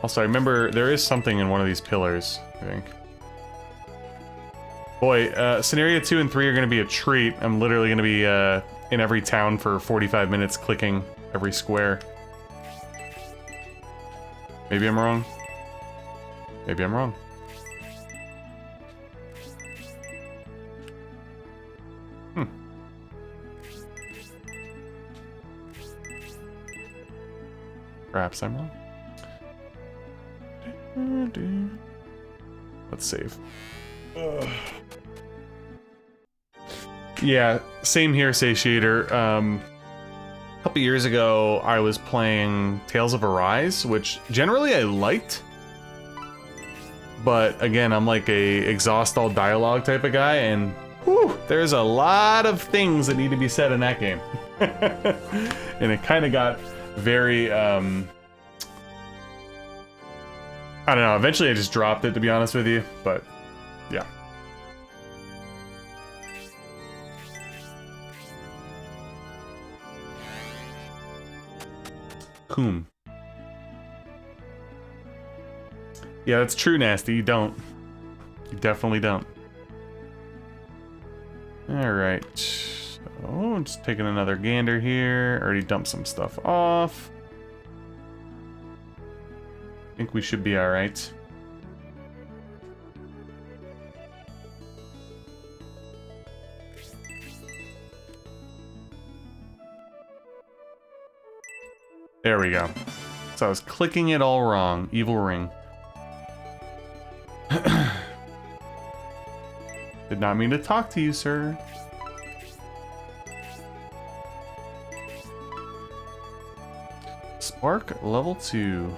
Also, I remember there is something in one of these pillars, I think. Boy, scenario 2 and 3 are going to be a treat. I'm literally going to be in every town for 45 minutes clicking every square. Maybe I'm wrong. Maybe I'm wrong. Perhaps I'm wrong. Let's save. Ugh. Yeah, same here, Satiator. A couple years ago, I was playing Tales of Arise, which generally I liked. But again, I'm like a exhaust all dialogue type of guy, and whew, there's a lot of things that need to be said in that game. And it kind of got very, I don't know, eventually I just dropped it, to be honest with you, but yeah. Coom. Yeah, that's true, Nasty. You don't. You definitely don't. Alright. So, just taking another gander here. Already dumped some stuff off. I think we should be alright. There we go. So I was clicking it all wrong. Evil ring. Did not mean to talk to you, sir. Spark level 2.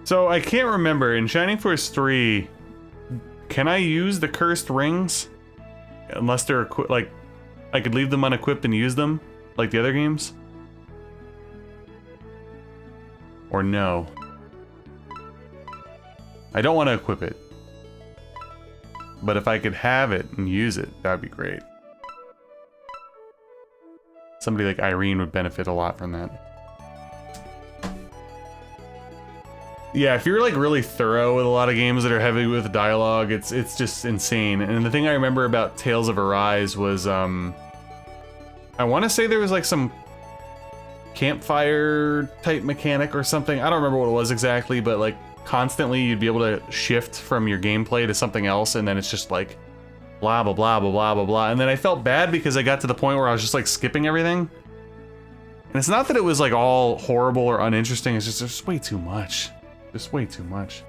So I can't remember, in Shining Force 3, can I use the cursed rings? Unless they're like, I could leave them unequipped and use them, like the other games? Or no? I don't want to equip it. But if I could have it and use it, that'd be great. Somebody like Irene would benefit a lot from that. Yeah, if you're like really thorough with a lot of games that are heavy with dialogue, it's just insane. And the thing I remember about Tales of Arise was, I want to say there was like some campfire type mechanic or something. I don't remember what it was exactly, but like constantly you'd be able to shift from your gameplay to something else, and then it's just like blah, blah, blah, blah, blah, blah, blah. And then I felt bad because I got to the point where I was just like skipping everything. And it's not that it was like all horrible or uninteresting, it's just there's way too much. Just way too much.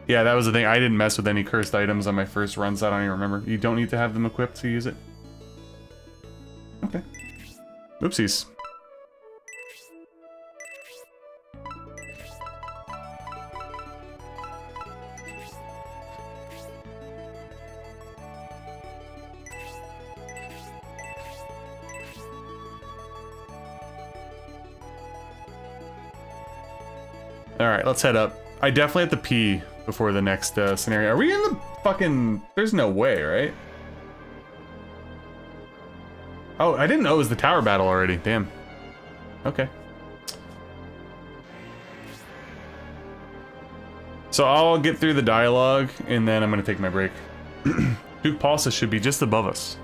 Yeah, that was the thing. I didn't mess with any cursed items on my first runs. I don't even remember. You don't need to have them equipped to use it. Okay. Oopsies. Alright, let's head up. I definitely have to pee before the next scenario. Are we in the fucking... There's no way, right? Oh, I didn't know it was the tower battle already. Damn. Okay. So I'll get through the dialogue, and then I'm gonna take my break. Duke Paulus should be just above us.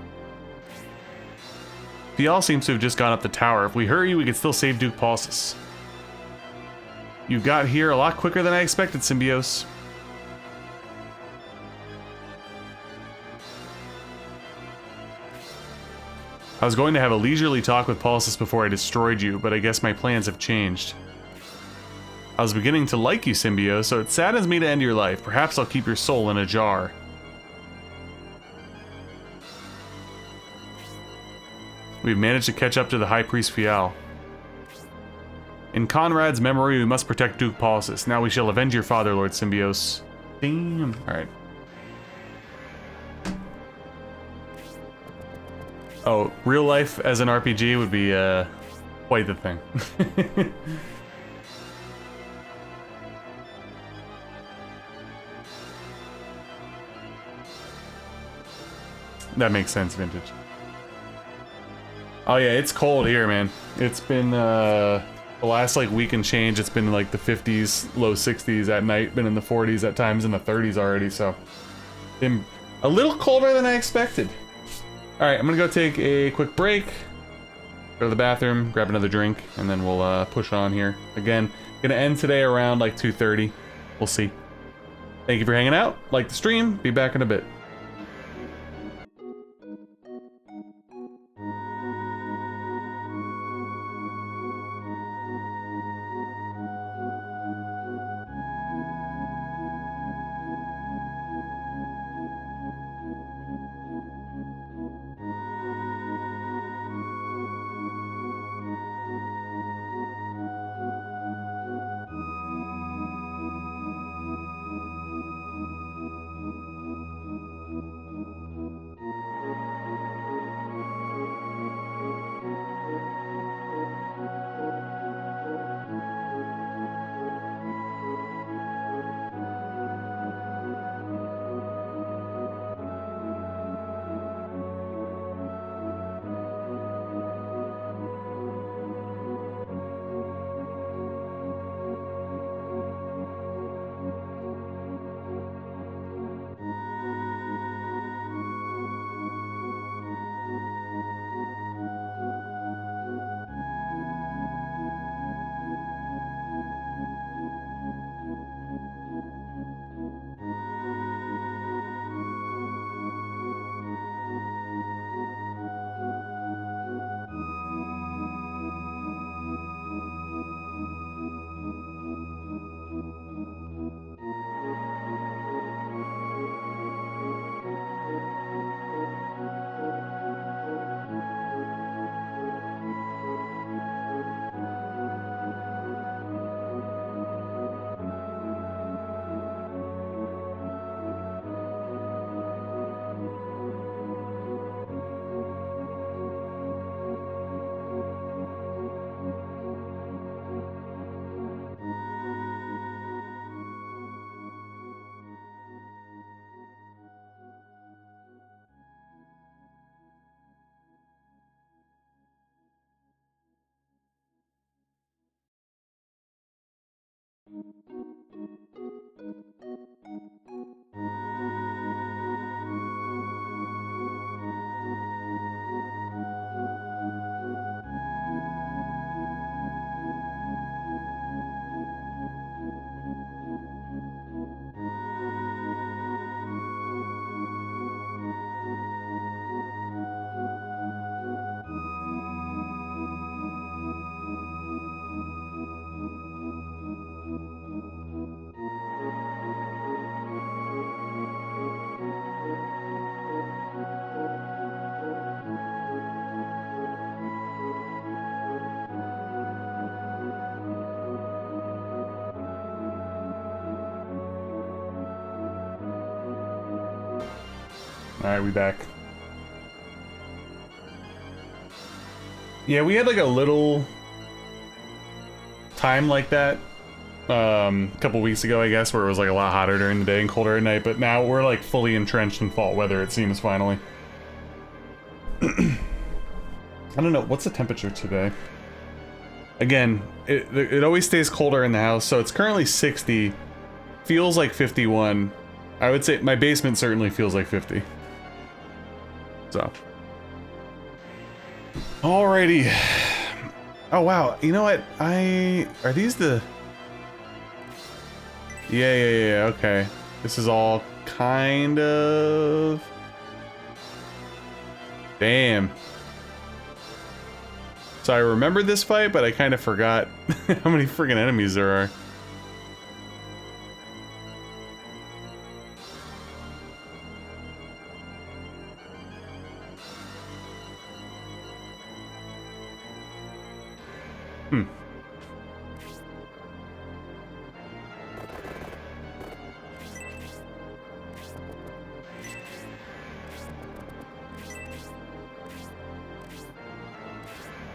Fial seems to have just gone up the tower. If we hurry, we could still save Duke Paulus. You got here a lot quicker than I expected, Symbios. I was going to have a leisurely talk with Paulus before I destroyed you, but I guess my plans have changed. I was beginning to like you, Symbio, so it saddens me to end your life. Perhaps I'll keep your soul in a jar. We've managed to catch up to the High Priest Fial. In Conrad's memory, we must protect Duke Paulus. Now we shall avenge your father, Lord Symbios. Damn. Alright. Oh, real life as an RPG would be, quite the thing. That makes sense, Vintage. Oh yeah, it's cold here, man. It's been, the last, like, week and change, it's been, like, the 50s, low 60s at night, been in the 40s at times, in the 30s already, so... Been a little colder than I expected. Alright, I'm gonna go take a quick break, go to the bathroom, grab another drink, and then we'll push on here. Again, gonna end today around like 2:30. We'll see. Thank you for hanging out, like the stream, be back in a bit. Alright, we back. Yeah, we had like a little time like that a couple weeks ago, I guess, where it was like a lot hotter during the day and colder at night, but now we're like fully entrenched in fall weather, it seems, finally. I don't know, what's the temperature today? Again, it always stays colder in the house, so it's currently 60, feels like 51. I would say my basement certainly feels like 50. So. Alrighty. Oh wow, you know what? Are these the... Yeah, okay. This is all kind of... Damn. So I remembered this fight, but I kind of forgot how many friggin' enemies there are.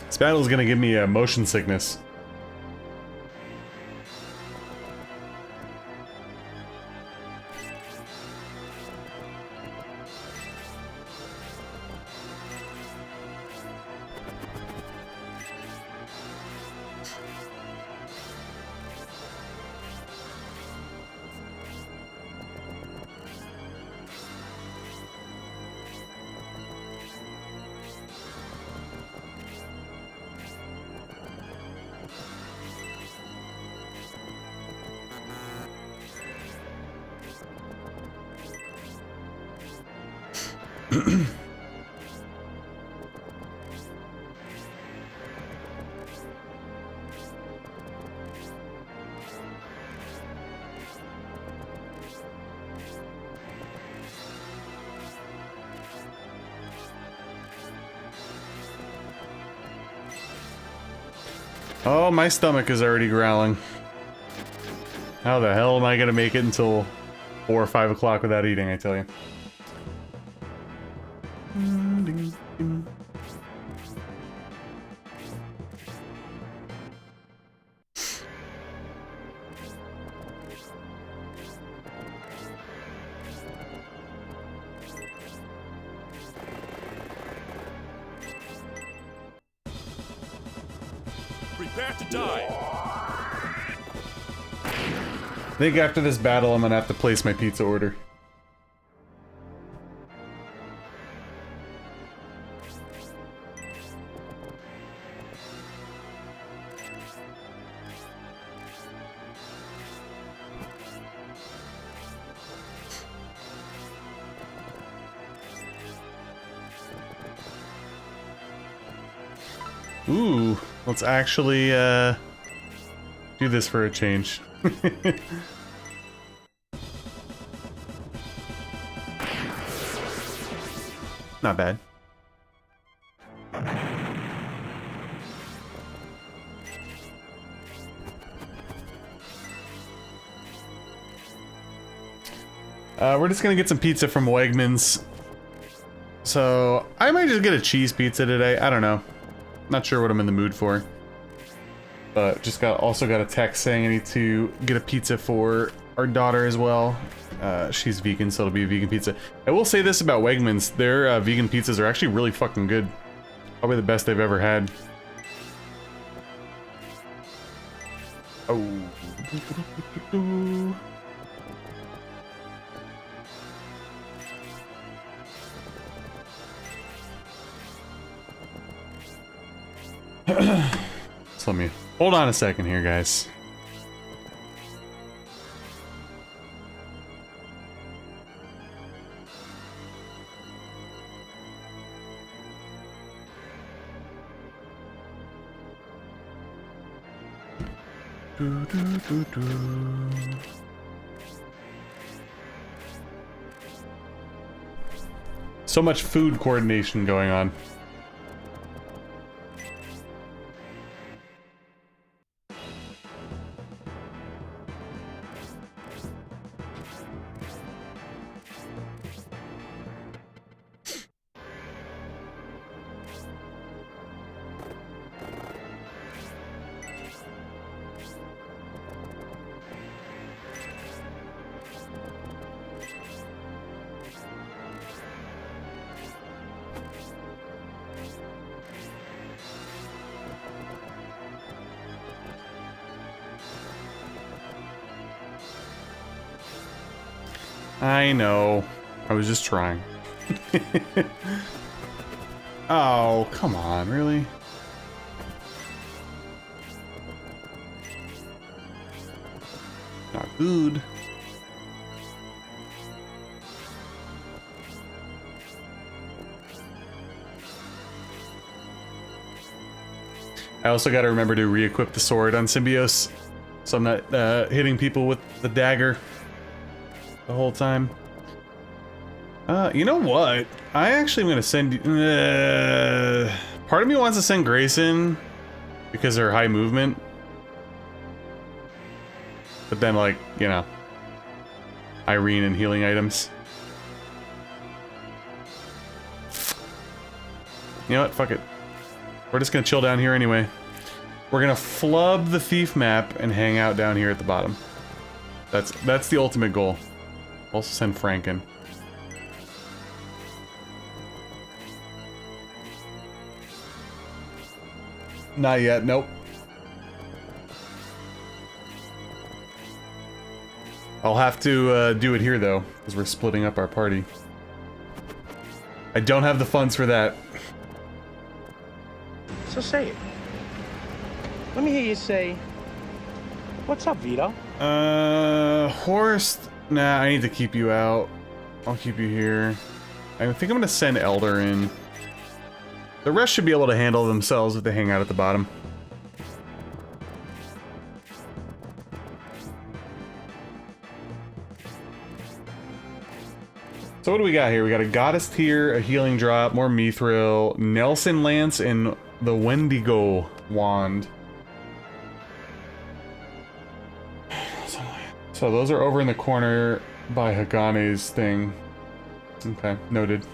This battle's gonna give me motion sickness. Oh, my stomach is already growling. How the hell am I gonna make it until 4 or 5 o'clock without eating, I tell you? Prepare to die. I think after this battle, I'm gonna have to place my pizza order. Ooh, let's actually do this for a change. Not bad. We're just gonna get some pizza from Wegmans. So, I might just get a cheese pizza today. I don't know. Not sure what I'm in the mood for. But just also got a text saying I need to get a pizza for our daughter as well. She's vegan, so it'll be a vegan pizza. I will say this about Wegmans. Their vegan pizzas are actually really fucking good. Probably the best they've ever had. Oh. So let me hold on a second here, guys. So much food coordination going on. I know. I was just trying. Oh, come on, really? Not good. I also gotta remember to re-equip the sword on Symbios, so I'm not hitting people with the dagger the whole time. You know what? I actually am gonna send you... part of me wants to send Grayson because of her high movement. But then, like, you know, Irene and healing items. You know what? Fuck it. We're just gonna chill down here anyway. We're gonna flub the thief map and hang out down here at the bottom. That's the ultimate goal. Also send Franken. Not yet, nope. I'll have to do it here though, because we're splitting up our party. I don't have the funds for that. So say it. Let me hear you say, "What's up, Vito?" Horst, nah, I need to keep you out. I'll keep you here. I think I'm gonna send Elder in. The rest should be able to handle themselves if they hang out at the bottom. So what do we got here? We got a Goddess Tier, a Healing Drop, more Mithril, Nelson Lance, and the Wendigo Wand. So those are over in the corner by Hagane's thing. Okay, noted.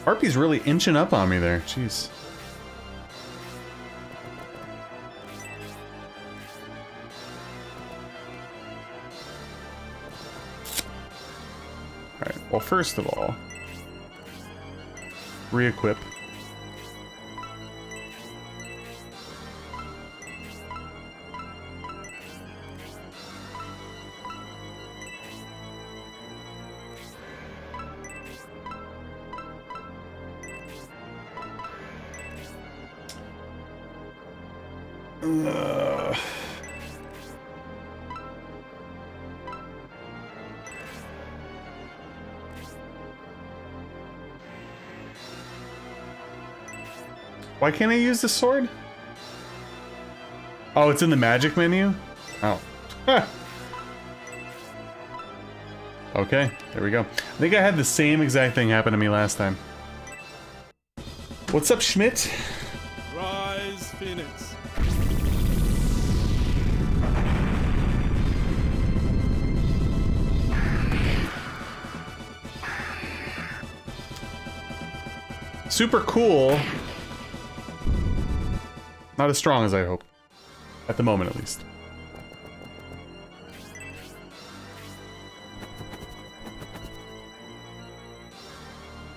Harpy's really inching up on me there. Jeez. Alright, well, first of all, re-equip. Why can't I use the sword? Oh, it's in the magic menu? Oh. Okay, there we go. I think I had the same exact thing happen to me last time. What's up, Schmidt? Rise, Phoenix. Super cool. Not as strong as I hope. At the moment, at least.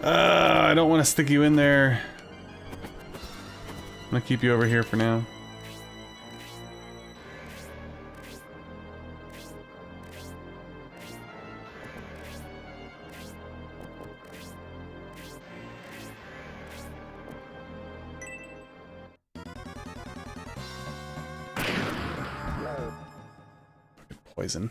I don't want to stick you in there. I'm gonna keep you over here for now. Poison.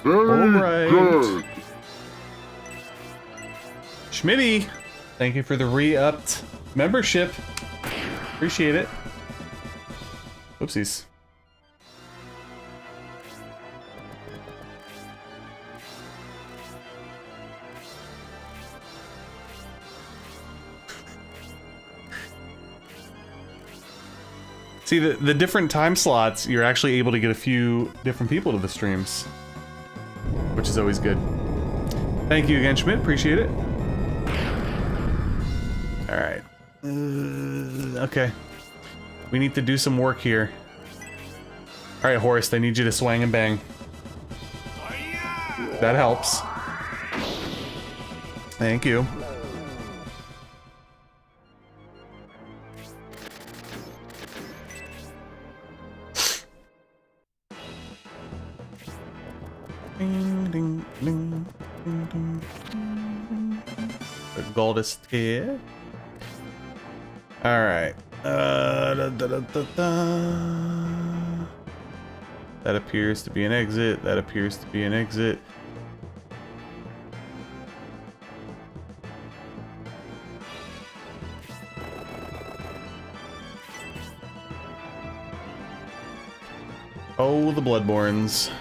Alright. Schmitty, thank you for the re-upped membership. Appreciate it. Whoopsies. See, the different time slots, you're actually able to get a few different people to the streams, which is always good. Thank you again, Schmidt. Appreciate it. All right. Okay. We need to do some work here. Alright, Horst, I need you to swang and bang. That helps. Thank you. Ding, ding, ding, ding, ding, ding. The gold is here. Alright. That appears to be an exit. That appears to be an exit. Oh, the Bloodborns.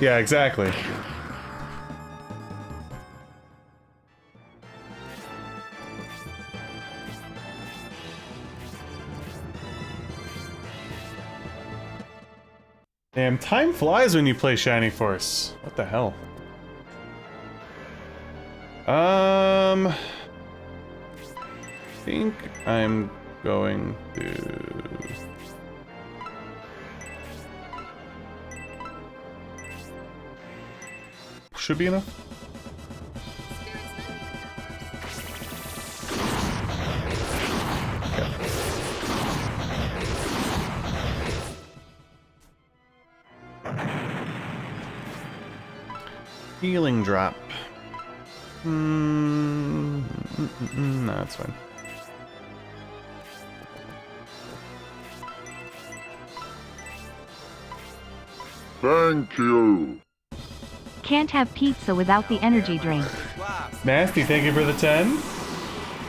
Yeah, exactly. Damn, time flies when you play Shining Force. What the hell? I think I'm going to... Should be enough. Healing drop. No, that's fine. Thank you. Can't have pizza without the energy drink. Nasty, thank you for the 10.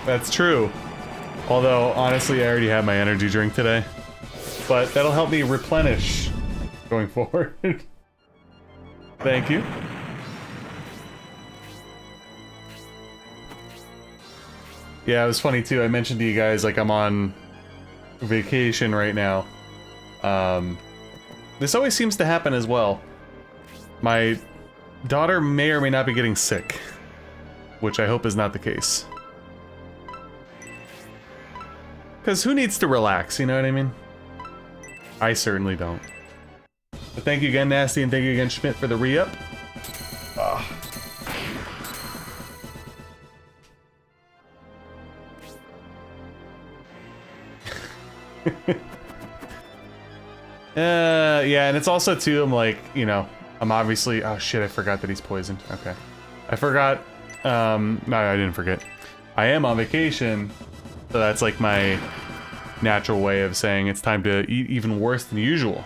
That's true. Although, honestly, I already had my energy drink today. But that'll help me replenish going forward. Thank you. Yeah, it was funny too. I mentioned to you guys, like, I'm on vacation right now. This always seems to happen as well. My daughter may or may not be getting sick, which I hope is not the case. Because who needs to relax, you know what I mean? I certainly don't. But thank you again, Nasty, and thank you again, Schmidt, for the re-up. Yeah, and it's also too, I'm like, you know, I'm obviously, oh shit, I forgot that he's poisoned. Okay. I forgot, no, I didn't forget. I am on vacation, so that's like my natural way of saying it's time to eat even worse than usual.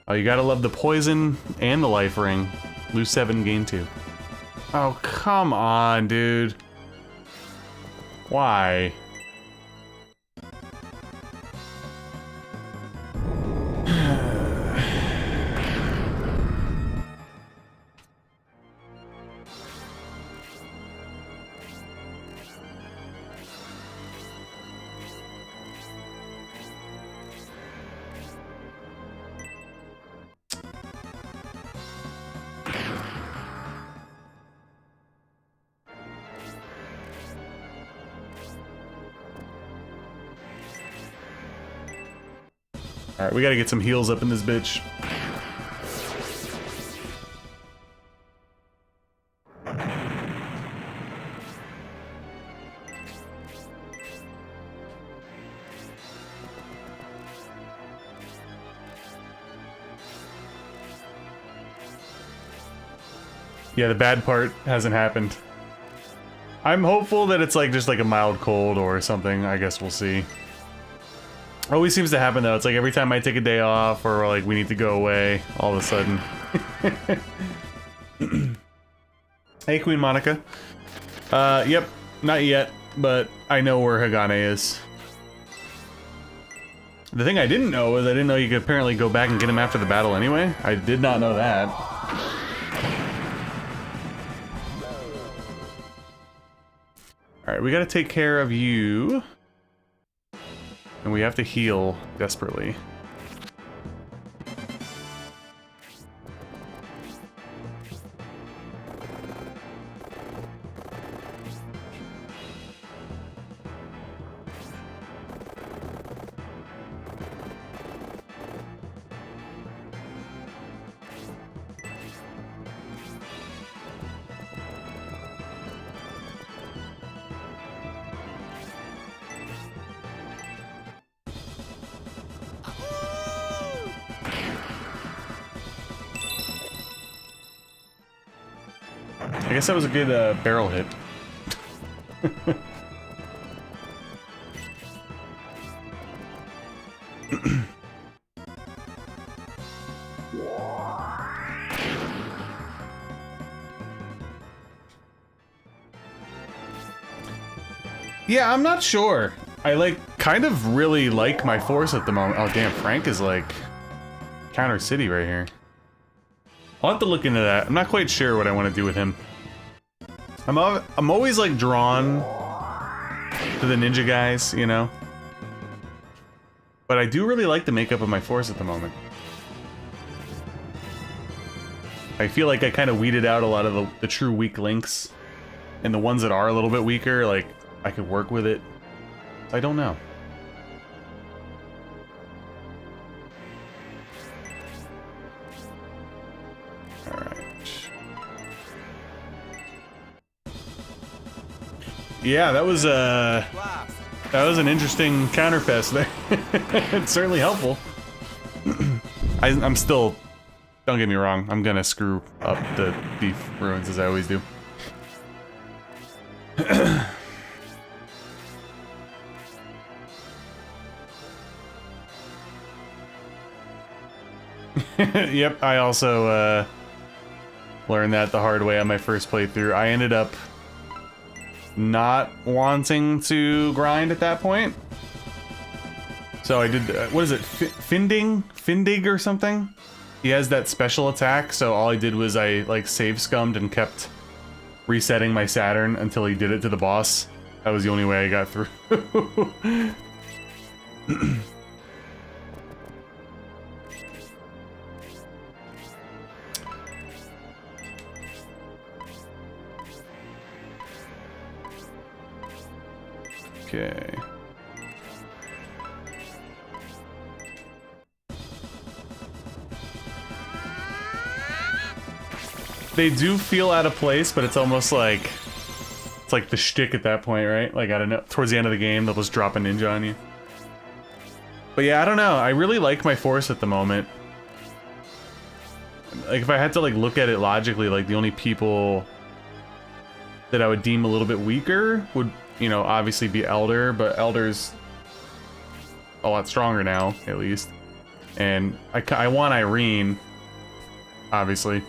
Oh, you gotta love the poison and the life ring. Lose 7, gain 2. Oh, come on, dude. Why? Alright, we gotta get some heals up in this bitch. Yeah, the bad part hasn't happened. I'm hopeful that it's like just like a mild cold or something. I guess we'll see. Always seems to happen though. It's like every time I take a day off or like we need to go away, all of a sudden. Hey, Queen Monica. Yep, not yet, but I know where Hagane is. The thing I didn't know is I didn't know you could apparently go back and get him after the battle anyway. I did not know that. Alright, we gotta take care of you. And we have to heal desperately. guess that was a good barrel hit. Yeah, I'm not sure. I like kind of really like my force at the moment. Oh damn, Frank is like counter city right here. I'll have to look into that. I'm not quite sure what I want to do with him. I'm always like drawn to the ninja guys, you know? But I do really like the makeup of my force at the moment. I feel like I kind of weeded out a lot of the true weak links. And the ones that are a little bit weaker, like, I could work with it. I don't know. Alright. Yeah, that was an interesting counterfest there. It's certainly helpful. I'm still, don't get me wrong, I'm gonna screw up the Thief Ruins as I always do. Yep, I also learned that the hard way on my first playthrough. I ended up not wanting to grind at that point. So I did, what is it, Findig or something? He has that special attack, so all I did was I like save scummed and kept resetting my Saturn until he did it to the boss. That was the only way I got through. Okay. They do feel out of place, but it's almost like it's like the shtick at that point, right? Like, I don't know, towards the end of the game, they'll just drop a ninja on you. But yeah, I don't know. I really like my force at the moment. Like, if I had to like look at it logically, like the only people that I would deem a little bit weaker would, you know, obviously be Elder, but Elder's a lot stronger now, at least. And I want Irene, obviously.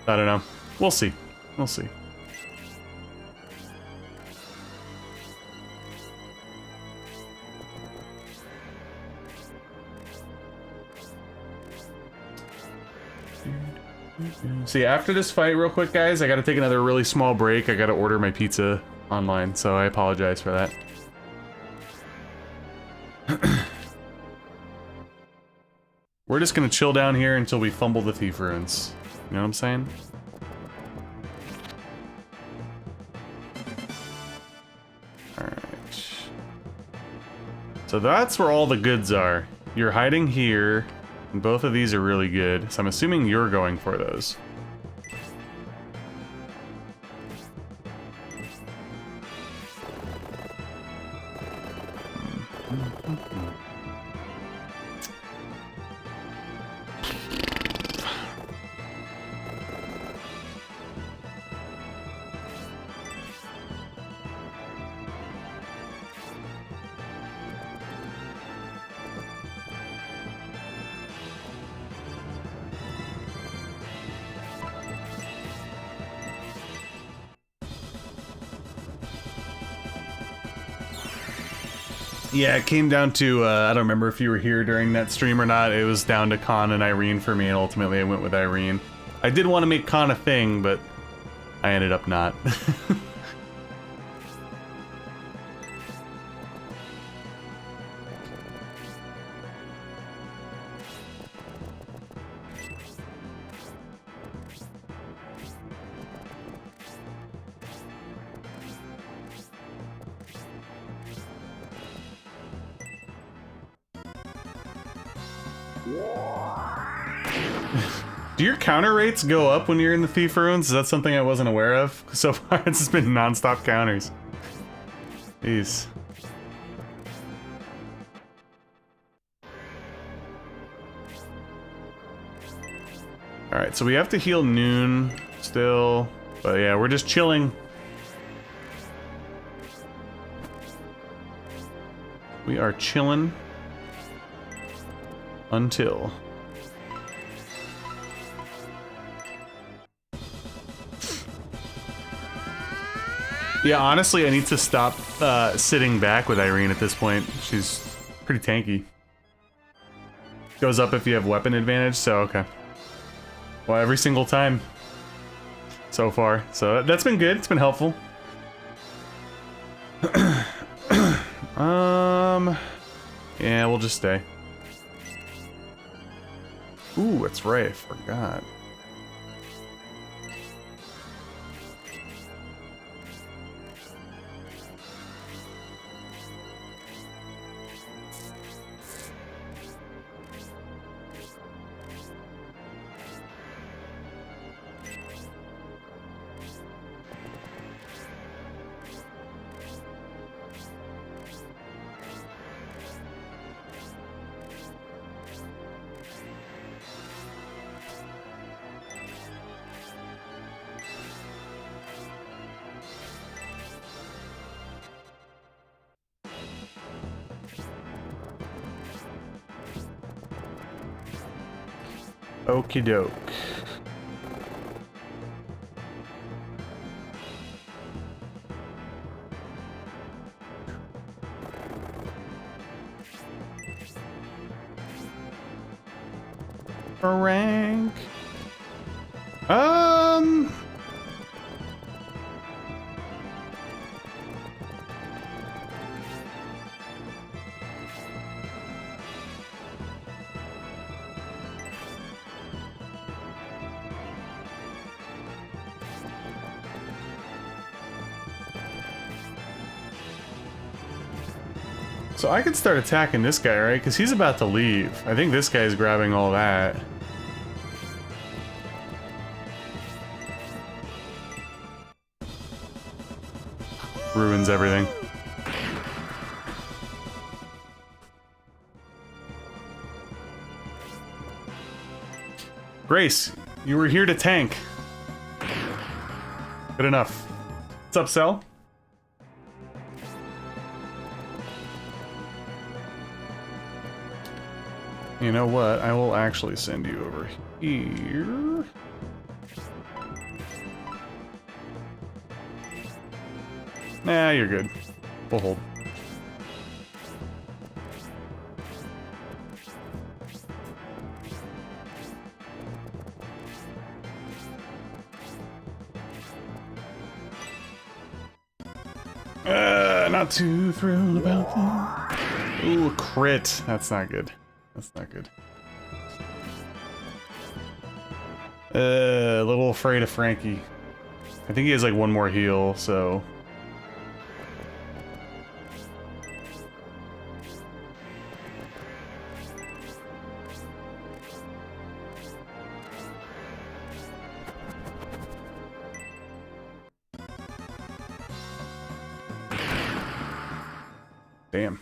I don't know. We'll see. We'll see. See, after this fight, real quick, guys, I gotta take another really small break. I gotta order my pizza online, so I apologize for that. We're just gonna chill down here until we fumble the Thief Ruins. You know what I'm saying? Alright. So that's where all the goods are. You're hiding here, and both of these are really good, so I'm assuming you're going for those. Yeah, it came down to, I don't remember if you were here during that stream or not. It was down to Khan and Irene for me, and ultimately I went with Irene. I did want to make Khan a thing, but I ended up not. Do your counter rates go up when you're in the Thief Ruins? Is that something I wasn't aware of? So far, it's just been non-stop counters. Jeez. Alright, so we have to heal Noon still. But yeah, we're just chilling. We are chilling until... Yeah, honestly, I need to stop sitting back with Irene at this point. She's pretty tanky. Goes up if you have weapon advantage, so okay. Well, every single time so far. So that's been good. It's been helpful. Yeah, we'll just stay. Ooh, that's right. I forgot. Okie doke. Rank. So I could start attacking this guy, right? Because he's about to leave. I think this guy's grabbing all that. Ruins everything. Grace, you were here to tank. Good enough. What's up, Cell? You know what? I will actually send you over here. Nah, you're good. We'll hold. Not too thrilled about that. Ooh, a crit. That's not good. That's not good. A little afraid of Frankie. I think he has like one more heal, so... Damn.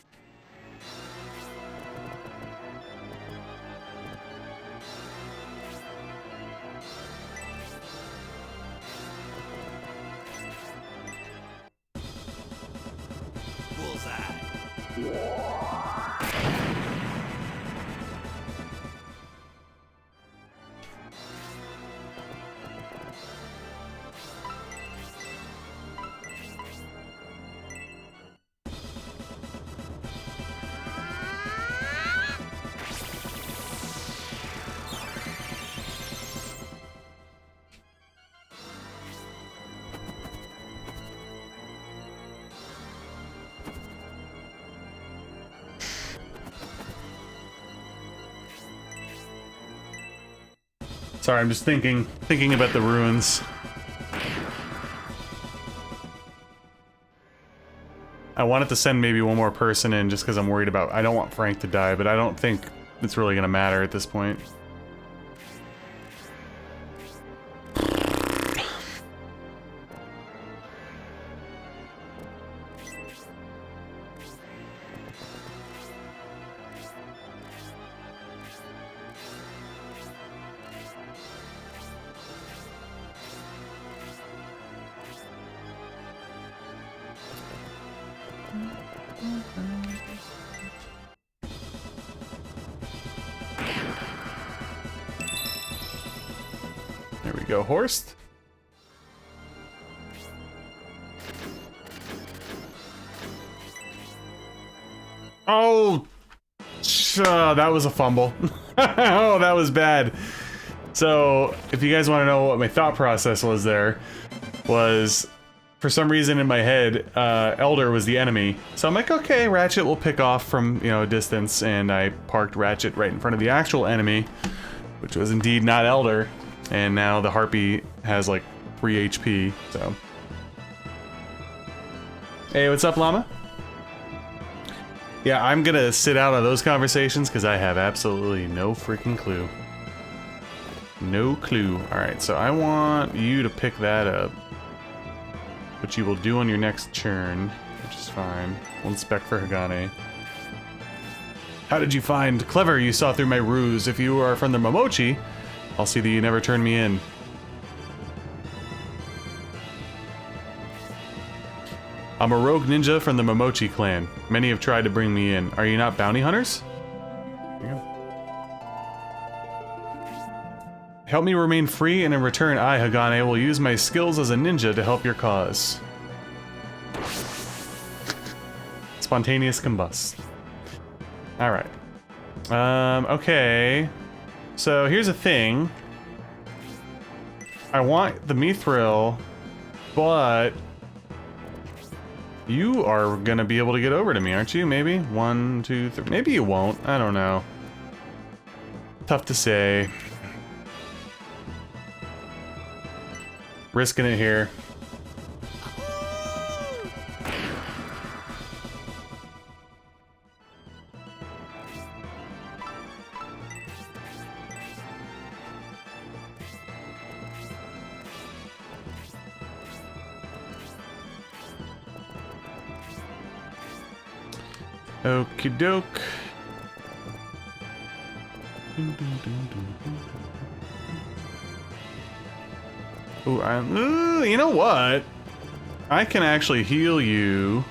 Sorry, I'm just thinking about the ruins. I wanted to send maybe one more person in just because I'm worried about... I don't want Frank to die, but I don't think it's really going to matter at this point. go, Horst. Oh, that was a fumble. Oh, that was bad. So, if you guys want to know what my thought process was there, was for some reason in my head, Elder was the enemy. So I'm like, okay, Ratchet will pick off from, you know, a distance, and I parked Ratchet right in front of the actual enemy, which was indeed not Elder, and now the Harpy has like 3 HP, so. Hey, what's up, Llama? Yeah, I'm gonna sit out of those conversations because I have absolutely no freaking clue. No clue. Alright, so I want you to pick that up, which you will do on your next turn, which is fine. We'll inspect for Hagane. How did you find? Clever, you saw through my ruse. If you are from the Momochi, I'll see that you never turn me in. I'm a rogue ninja from the Momochi clan. Many have tried to bring me in. Are you not bounty hunters? There you go. Help me remain free, and in return, I, Hagane, will use my skills as a ninja to help your cause. Spontaneous combust. Alright. Okay. So here's the thing. I want the Mithril, but you are gonna be able to get over to me, aren't you? Maybe? 1, 2, 3. Maybe you won't. I don't know. Tough to say. Risking it here. Okie doke. Ooh, you know what? I can actually heal you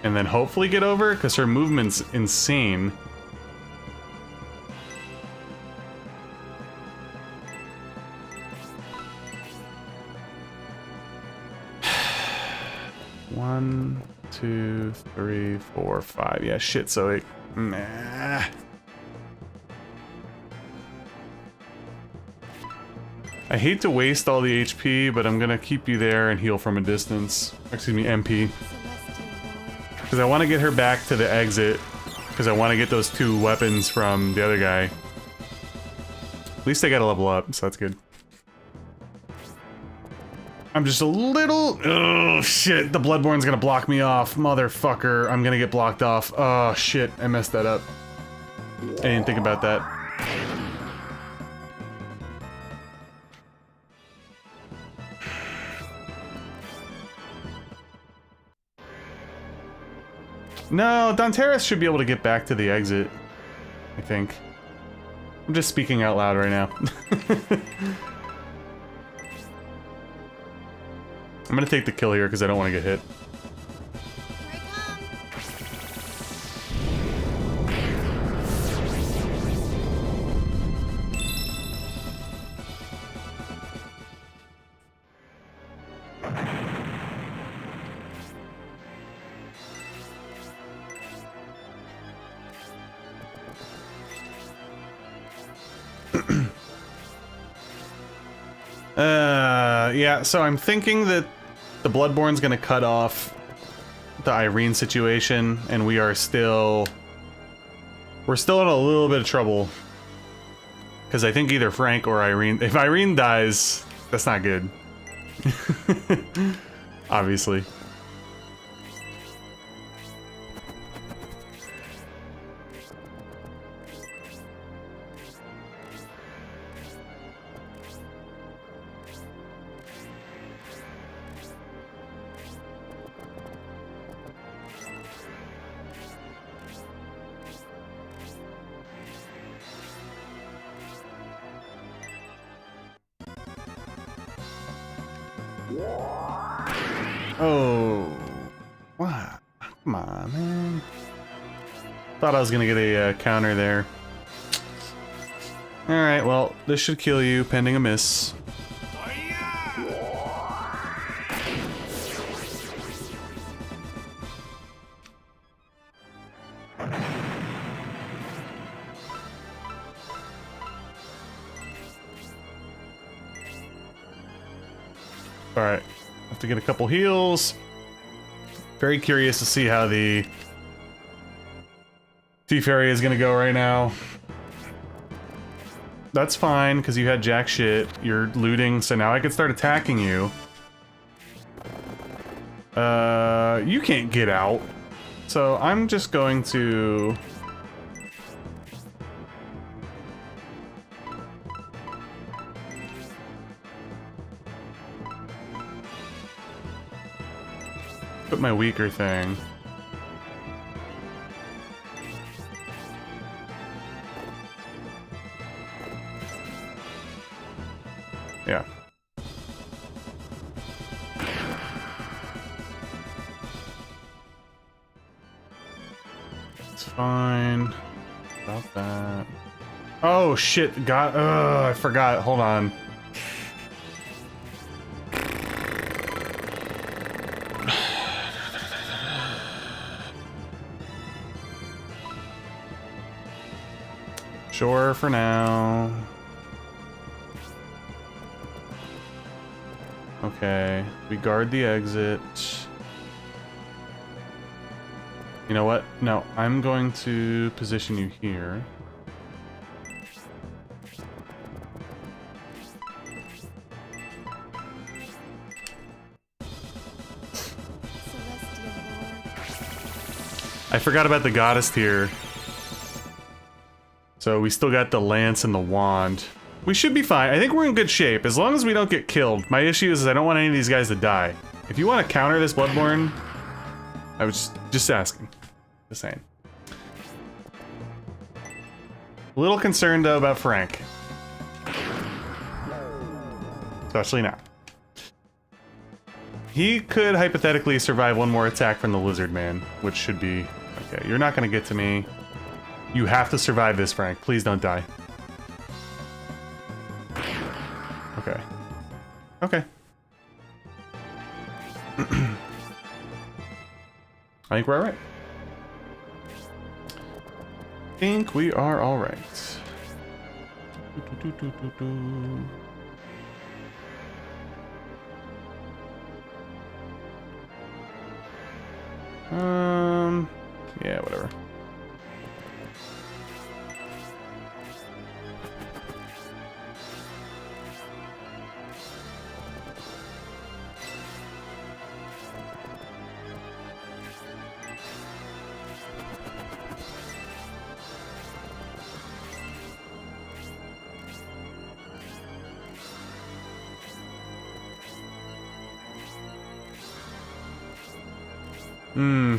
and then hopefully get over, because her movement's insane. One, 2, 3, 4, 5. Yeah, shit, so it... Nah. I hate to waste all the HP, but I'm gonna keep you there and heal from a distance. Excuse me, MP. Because I want to get her back to the exit, because I want to get those 2 weapons from the other guy. At least I gotta level up, so that's good. I'm just a little... Oh, shit. The Bloodborne's gonna block me off. Motherfucker. I'm gonna get blocked off. Oh, shit. I messed that up. I didn't think about that. No, Danteris should be able to get back to the exit, I think. I'm just speaking out loud right now. I'm gonna take the kill here because I don't want to get hit. Here I Yeah, so I'm thinking that the Bloodborne's gonna cut off the Irene situation, and we're still in a little bit of trouble. Because I think either Frank or Irene... If Irene dies, that's not good. Obviously. Oh, wow. Come on, man. Thought I was gonna get a counter there. Alright, well, this should kill you, pending a miss. Alright, have to get a couple heals. Very curious to see how the Thief area is gonna go right now. That's fine, because you had jack shit. You're looting, so now I can start attacking you. You can't get out. So I'm just going to... put my weaker thing. Yeah. It's fine. About that. Oh shit, God, I forgot. Hold on. Sure, for now. Okay, we guard the exit. You know what? No, I'm going to position you here. I forgot about the goddess tier. So we still got the lance and the wand. We should be fine. I think we're in good shape, as long as we don't get killed. My issue is I don't want any of these guys to die. If you want to counter this Bloodborne, I was just asking. Just saying. A little concerned, though, about Frank. Especially now. He could hypothetically survive one more attack from the Lizard Man, which should be... Okay, you're not going to get to me. You have to survive this, Frank. Please don't die. Okay. Okay. I think we're alright. I think we are alright. Yeah, whatever.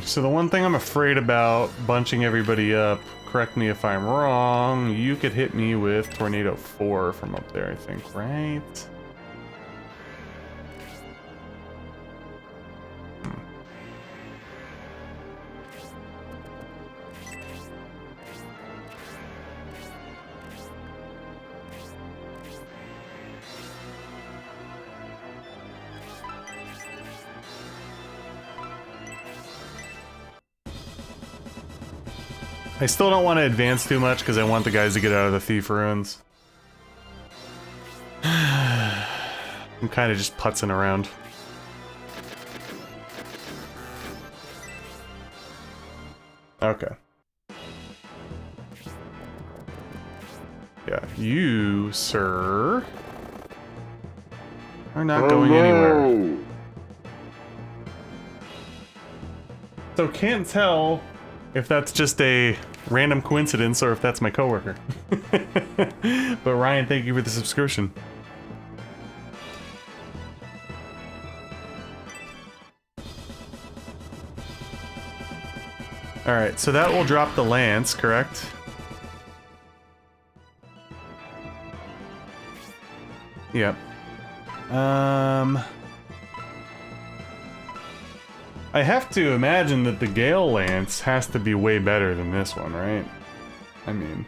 So the one thing I'm afraid about bunching everybody up, correct me if I'm wrong, you could hit me with Tornado 4 from up there, I think, right? I still don't want to advance too much because I want the guys to get out of the Thief Ruins. I'm kind of just putzing around. Okay. Yeah, you, sir, are not going anywhere. So can't tell if that's just a random coincidence or if that's my coworker. But Ryan, thank you for the subscription. Alright, so that will drop the lance, correct? Yep. I have to imagine that the Gale Lance has to be way better than this one, right? I mean...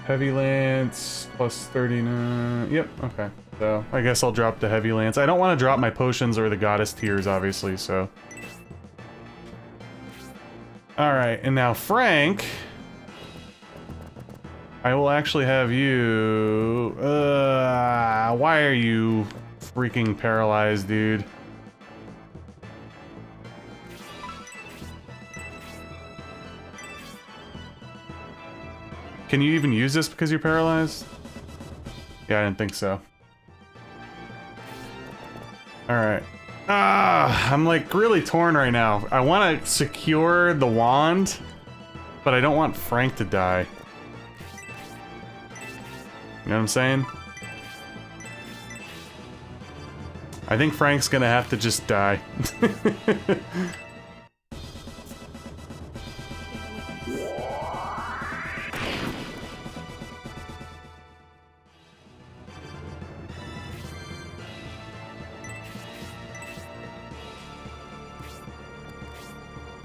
Heavy Lance plus 39. Yep, okay. So I guess I'll drop the Heavy Lance. I don't want to drop my potions or the Goddess Tears, obviously, so. Alright, and now Frank. I will actually have you. Why are you freaking paralyzed, dude? Can you even use this because you're paralyzed? Yeah, I didn't think so. Alright. I'm like really torn right now. I want to secure the wand, but I don't want Frank to die. You know what I'm saying? I think Frank's gonna have to just die.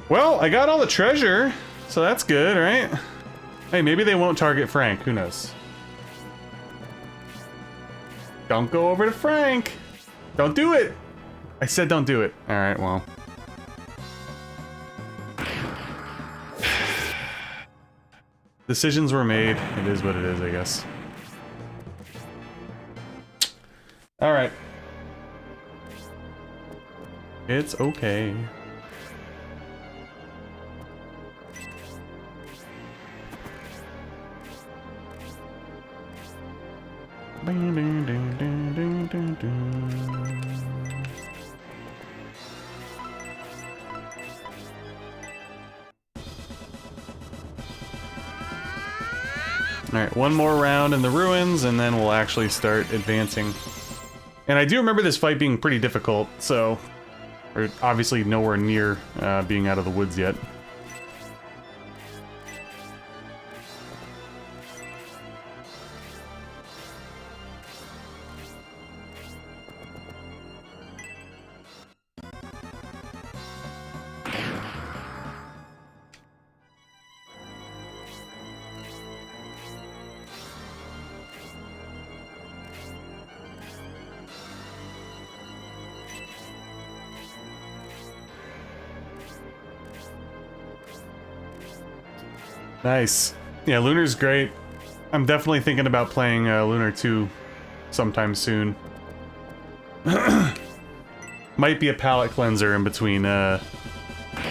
Well, I got all the treasure, so that's good, right? Hey, maybe they won't target Frank, who knows? Don't go over to Frank! Don't do it! I said don't do it. Alright, well. Decisions were made. It is what it is, I guess. Alright. It's okay. Alright, one more round in the ruins, and then we'll actually start advancing. And I do remember this fight being pretty difficult, so... We're obviously nowhere near being out of the woods yet. Nice. Yeah, Lunar's great. I'm definitely thinking about playing Lunar 2 sometime soon. Might be a palate cleanser in between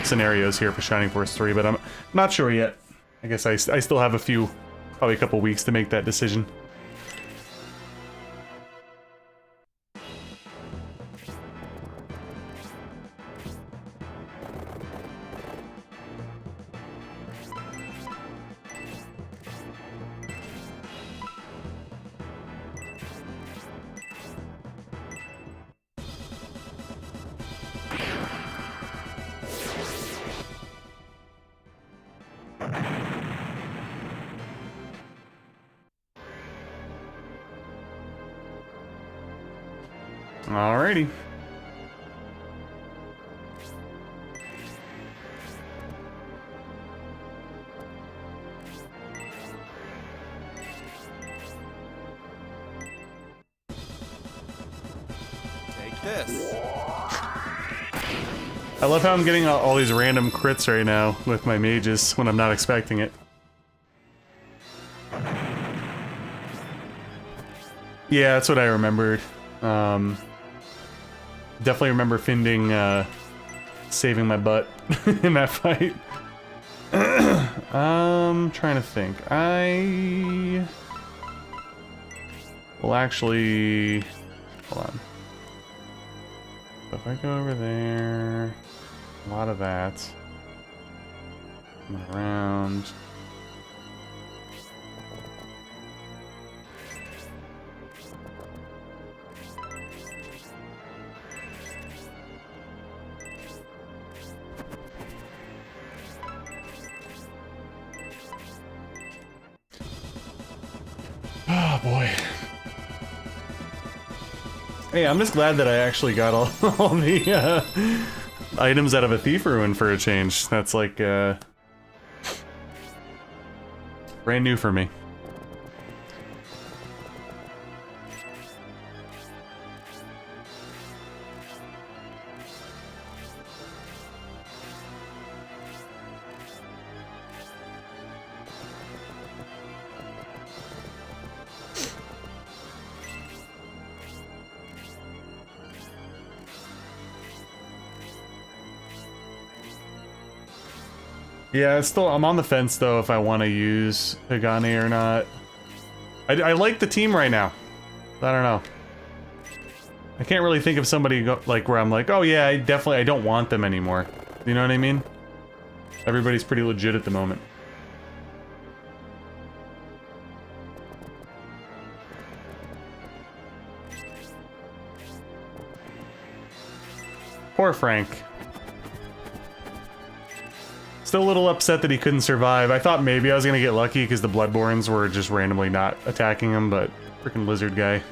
scenarios here for Shining Force 3, but I'm not sure yet. I guess I still have probably a couple weeks to make that decision. Alrighty. Take this. I love how I'm getting all these random crits right now with my mages when I'm not expecting it. Yeah, that's what I remembered. Definitely remember Finding saving my butt in that fight. Trying to think. I will actually... Hold on. So if I go over there... A lot of that. Come around. Oh boy. Hey, I'm just glad that I actually got all the items out of a thief ruin for a change. That's like brand new for me. Yeah, I'm on the fence though if I want to use Hagane or not. I like the team right now. I don't know. I can't really think of somebody like where I'm like, oh yeah, I don't want them anymore. You know what I mean? Everybody's pretty legit at the moment. Poor Frank. Still a little upset that he couldn't survive. I thought maybe I was gonna get lucky because the Bloodborns were just randomly not attacking him, but freaking lizard guy.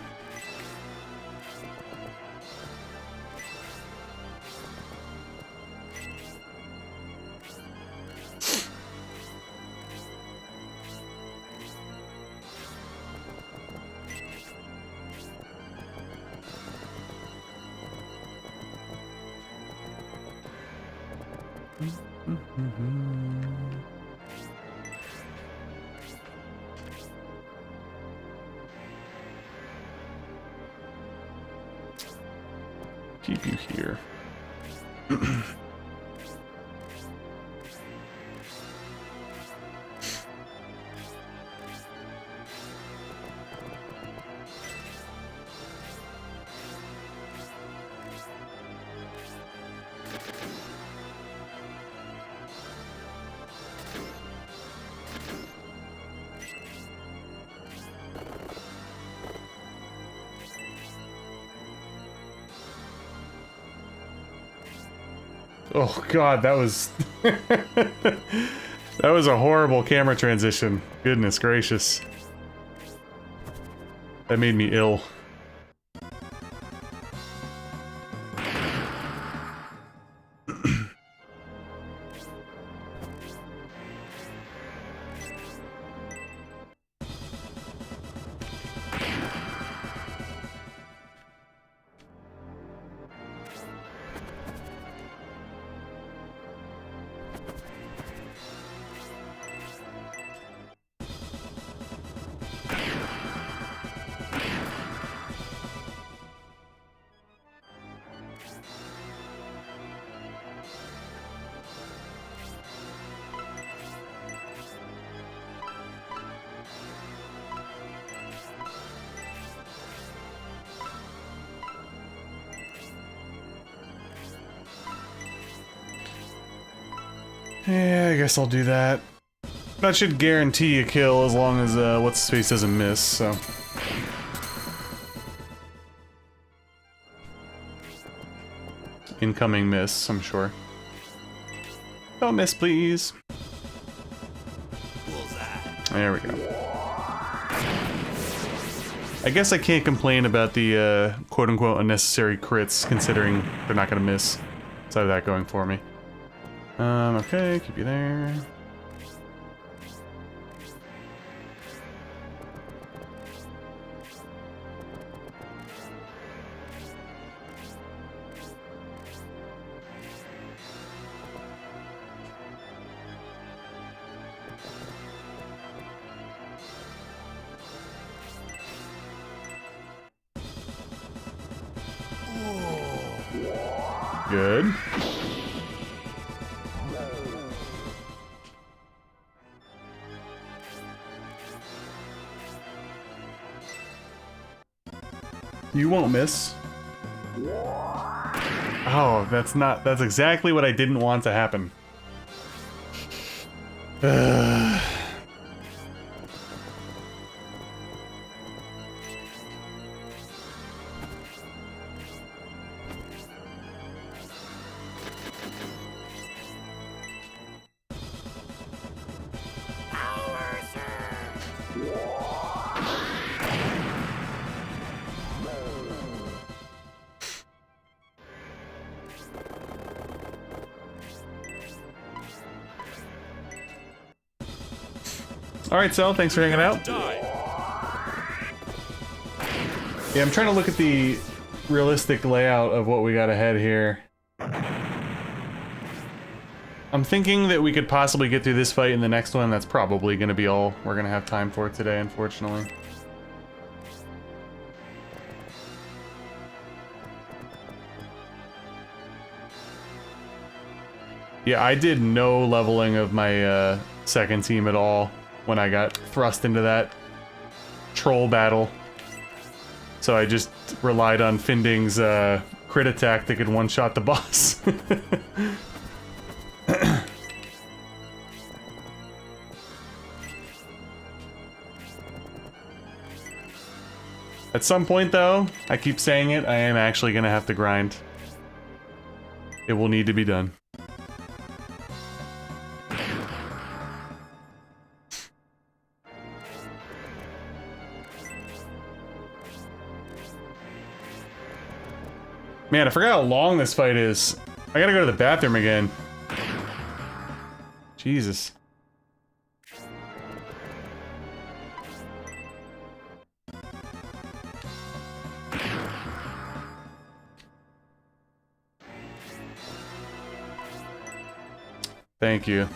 Keep you here. Oh god, that was that was a horrible camera transition. Goodness gracious. That made me ill. Yeah, I guess I'll do that. That should guarantee a kill as long as what's his face doesn't miss, so. Incoming miss, I'm sure. Don't miss, please. There we go. I guess I can't complain about the quote-unquote unnecessary crits, considering they're not gonna miss. So I have that going for me. Okay, keep you there. Good. You won't miss. Oh, that's exactly what I didn't want to happen. Alright, Cell, thanks for hanging out. Yeah, I'm trying to look at the realistic layout of what we got ahead here. I'm thinking that we could possibly get through this fight in the next one. That's probably going to be all we're going to have time for today, unfortunately. Yeah, I did no leveling of my second team at all when I got thrust into that troll battle. So I just relied on Finding's crit attack that could one-shot the boss. At some point, though, I keep saying it, I am actually gonna have to grind. It will need to be done. Man, I forgot how long this fight is. I gotta go to the bathroom again. Jesus. Thank you.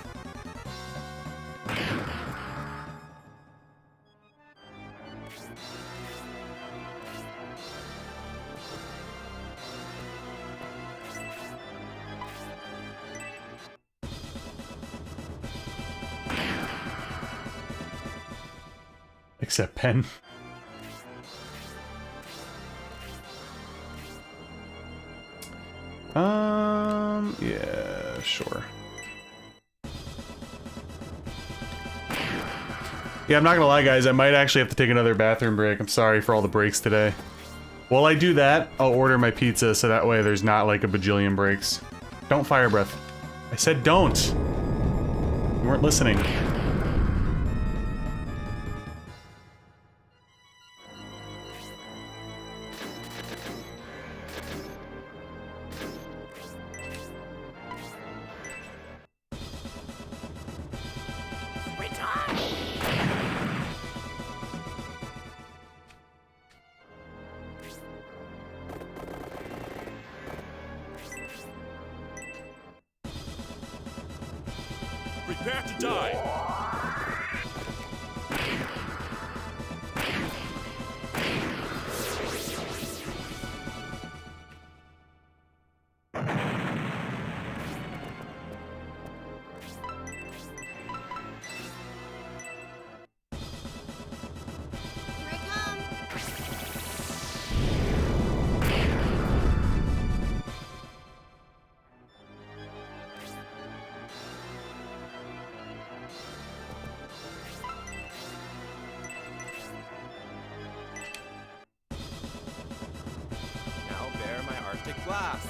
Except pen. Yeah, sure. Yeah, I'm not gonna lie, guys, I might actually have to take another bathroom break. I'm sorry for all the breaks today. While I do that, I'll order my pizza so that way there's not like a bajillion breaks. Don't fire breath. I said don't! You weren't listening. Prepare to die! Here I come. Now bear my Arctic blast.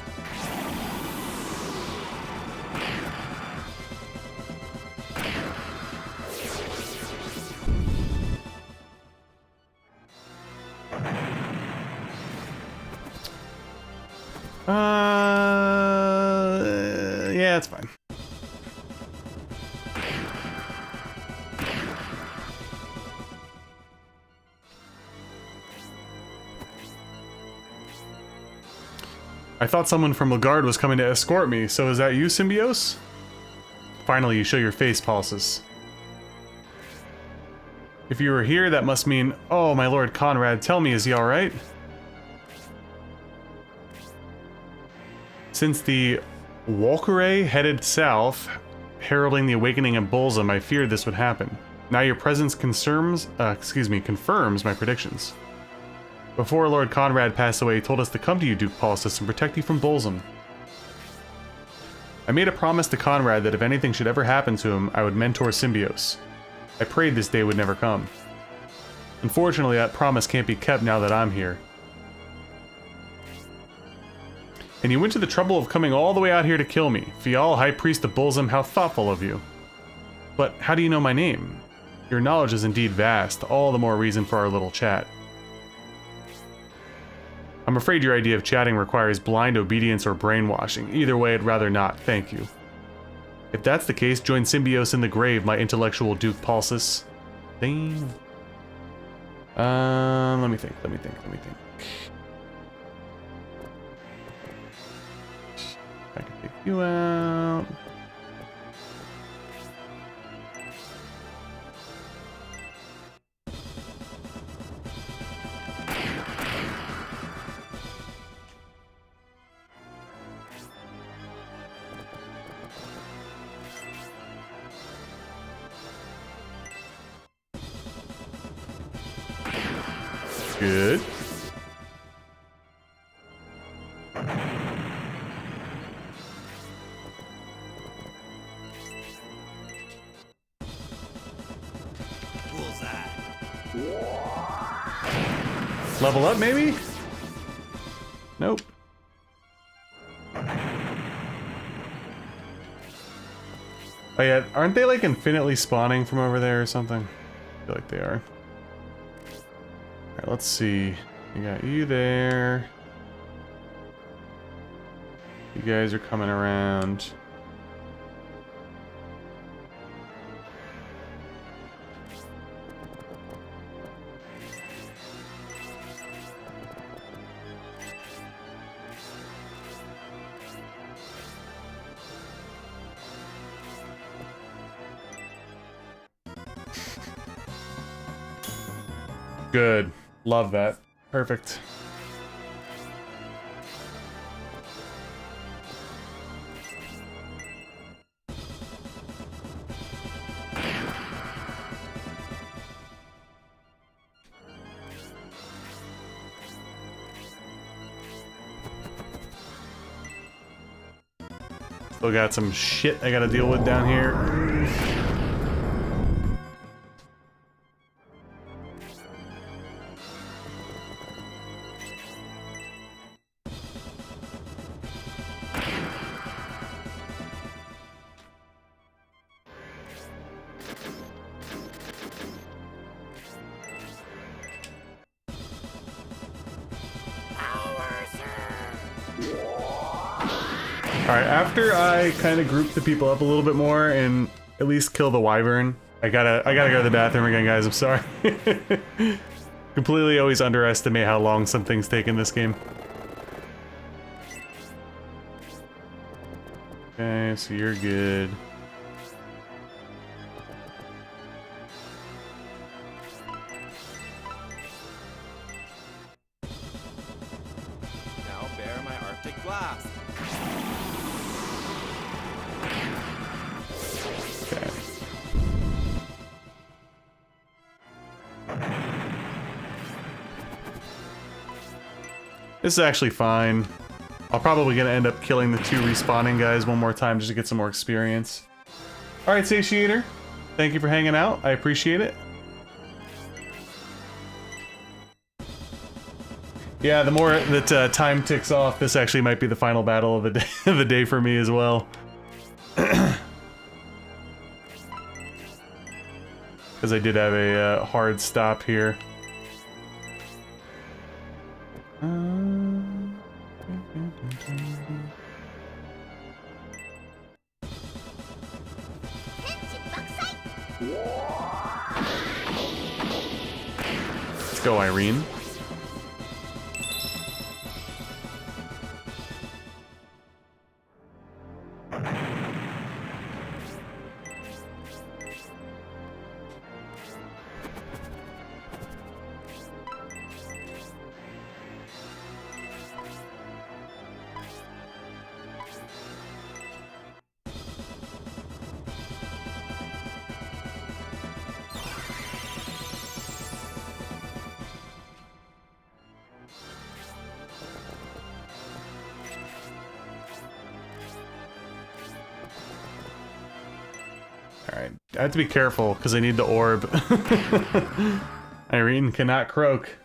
Yeah, it's fine. I thought someone from Lagard was coming to escort me, so is that you, Symbios? Finally, you show your face, Pulses. If you were here, that must mean, oh, my lord Conrad, tell me, is he alright? Since the Walkere headed south, heralding the awakening of Bolzum, I feared this would happen. Now your presence confirms my predictions. Before Lord Conrad passed away, he told us to come to you, Duke Paulus, and protect you from Bolzum. I made a promise to Conrad that if anything should ever happen to him, I would mentor Symbios. I prayed this day would never come. Unfortunately, that promise can't be kept now that I'm here. And you went to the trouble of coming all the way out here to kill me. Fial, High Priest of Bolzum, how thoughtful of you. But how do you know my name? Your knowledge is indeed vast, all the more reason for our little chat. I'm afraid your idea of chatting requires blind obedience or brainwashing. Either way, I'd rather not, thank you. If that's the case, join Symbios in the grave, my intellectual Duke Pulsus. Damn. Let me think. I can take you out. Good. Level up, maybe? Nope. Oh yeah, aren't they like infinitely spawning from over there or something? I feel like they are. Alright, let's see. We got you there. You guys are coming around. Good. Love that. Perfect. Still got some shit I gotta deal with down here. Alright, after I kind of group the people up a little bit more and at least kill the wyvern, I gotta go to the bathroom again, guys, I'm sorry. Completely always underestimate how long some things take in this game. Okay, so you're good. Now bear my Arctic blast. Okay. This is actually fine. I'm probably gonna end up killing the two respawning guys one more time just to get some more experience. Alright, Satiator. Thank you for hanging out. I appreciate it. Yeah, the more that time ticks off, this actually might be the final battle of the day for me as well. Because I did have a hard stop here. Let's go, Irene. Alright, I have to be careful because I need the orb. Irene cannot croak.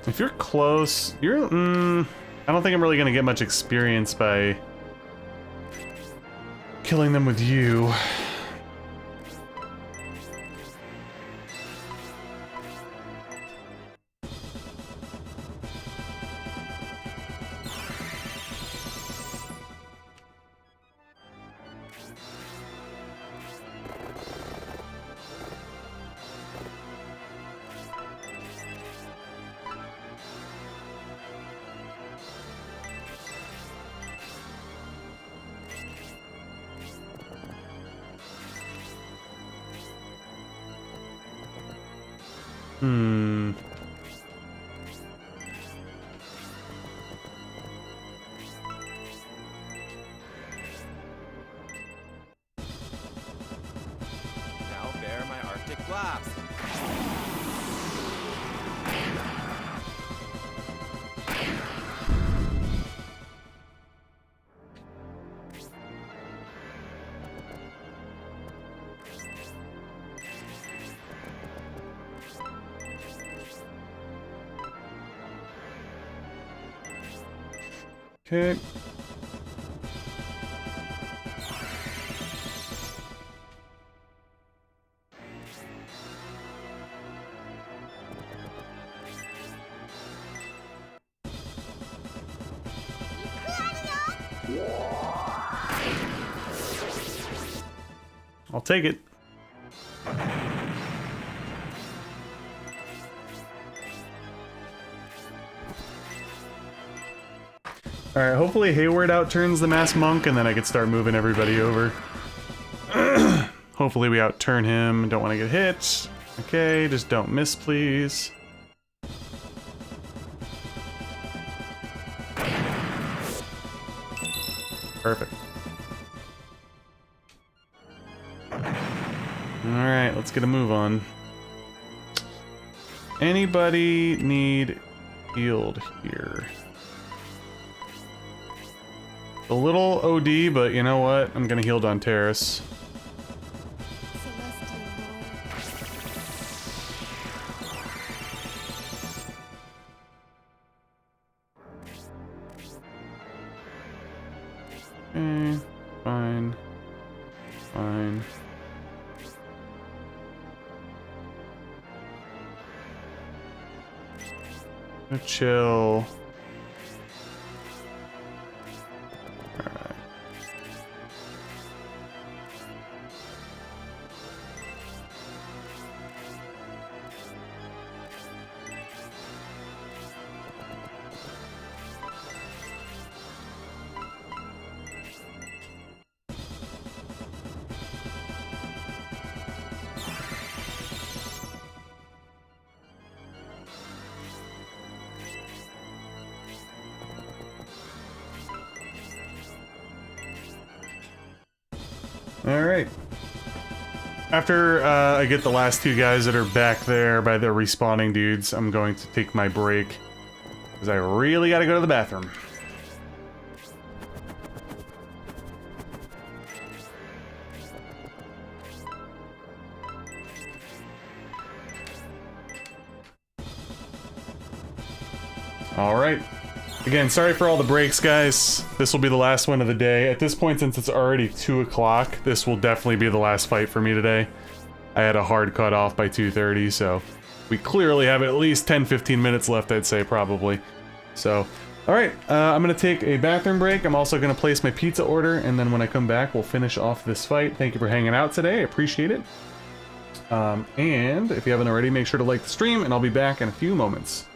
If you're close, you're... I don't think I'm really going to get much experience by killing them with you. Now bear my Arctic blast. Okay. I'll take it. Alright, hopefully Hayward outturns the Masked Monk, and then I could start moving everybody over. Hopefully we outturn him. Don't want to get hit. Okay, just don't miss, please. Perfect. Alright, let's get a move on. Anybody need healed here? A little OD, but you know what? I'm gonna heal Donteris. Fine. Fine. Chill. Alright. Alright. After I get the last two guys that are back there by the respawning dudes, I'm going to take my break. Because I really gotta go to the bathroom. Alright. Again, sorry for all the breaks, guys. This will be the last one of the day. At this point, since it's already 2 o'clock, this will definitely be the last fight for me today. I had a hard cut off by 2:30, so we clearly have at least 10-15 minutes left, I'd say, probably. So, alright, I'm going to take a bathroom break. I'm also going to place my pizza order, and then when I come back, we'll finish off this fight. Thank you for hanging out today. I appreciate it. And if you haven't already, make sure to like the stream, and I'll be back in a few moments.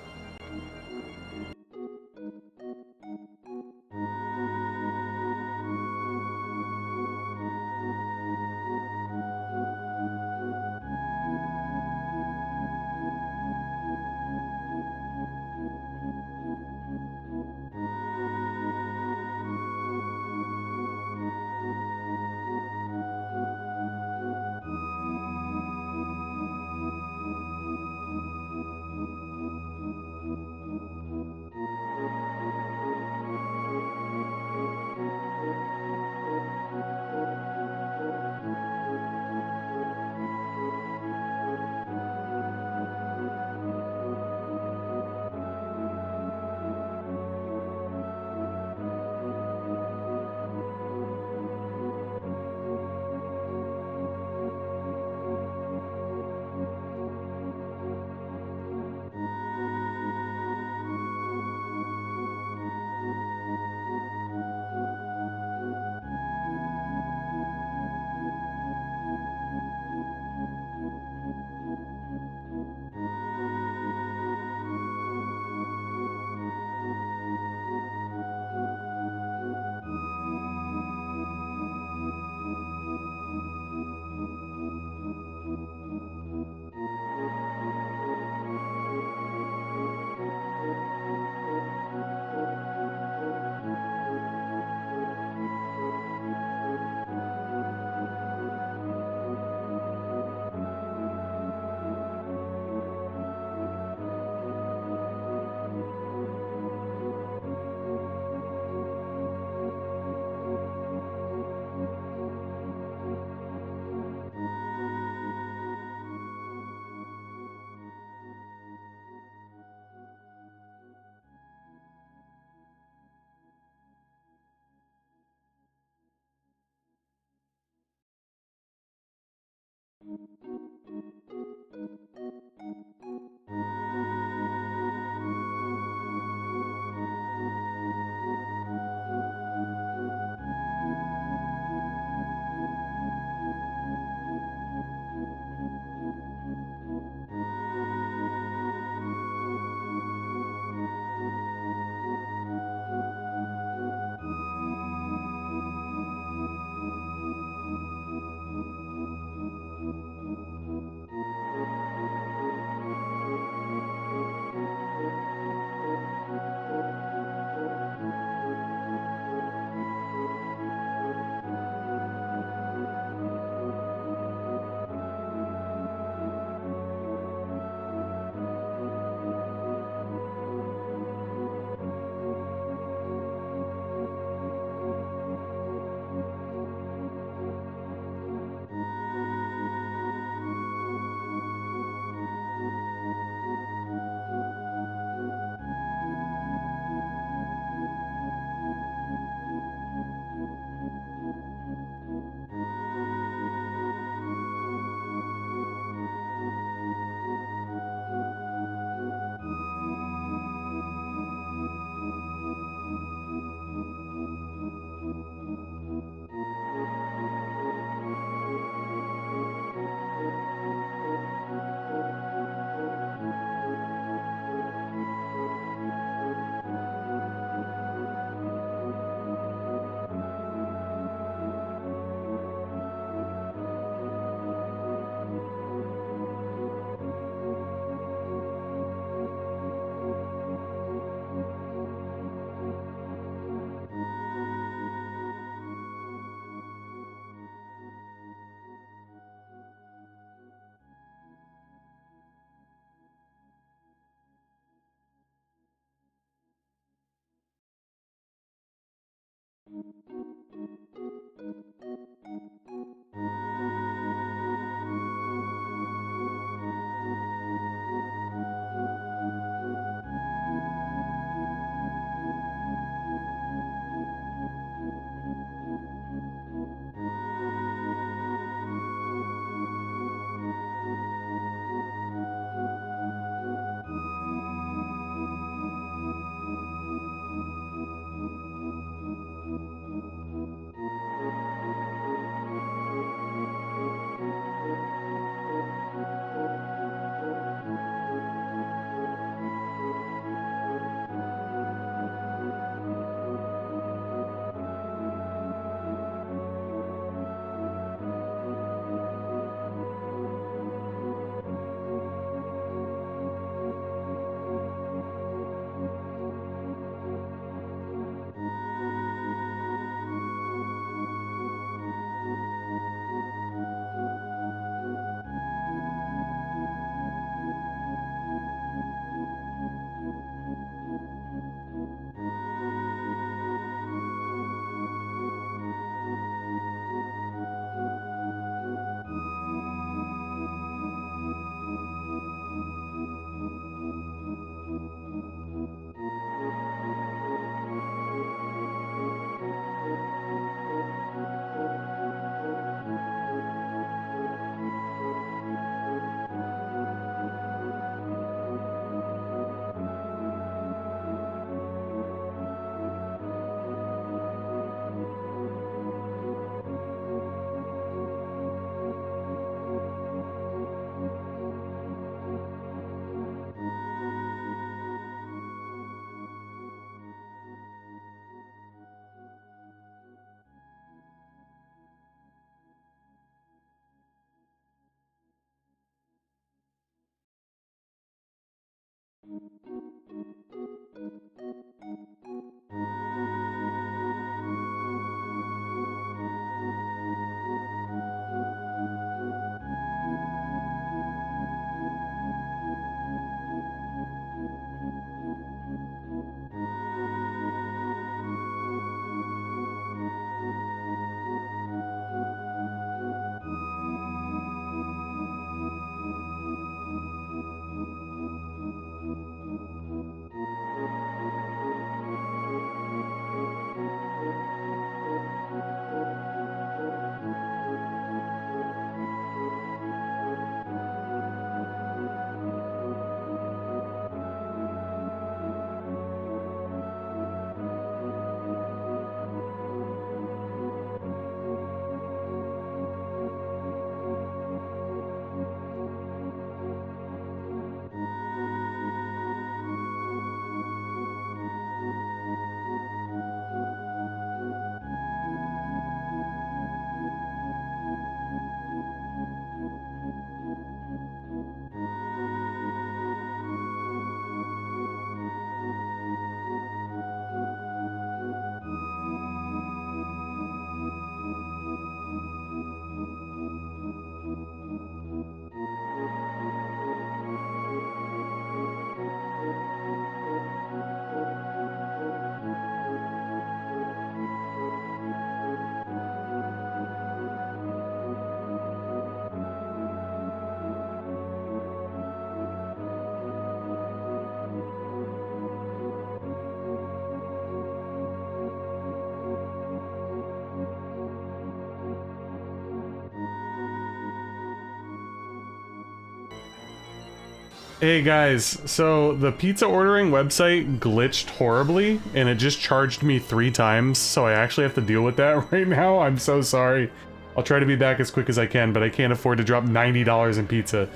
Hey guys, so the pizza ordering website glitched horribly and it just charged me 3 times, so I actually have to deal with that right now. I'm so sorry. I'll try to be back as quick as I can, but I can't afford to drop $90 in pizza.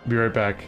Be right back.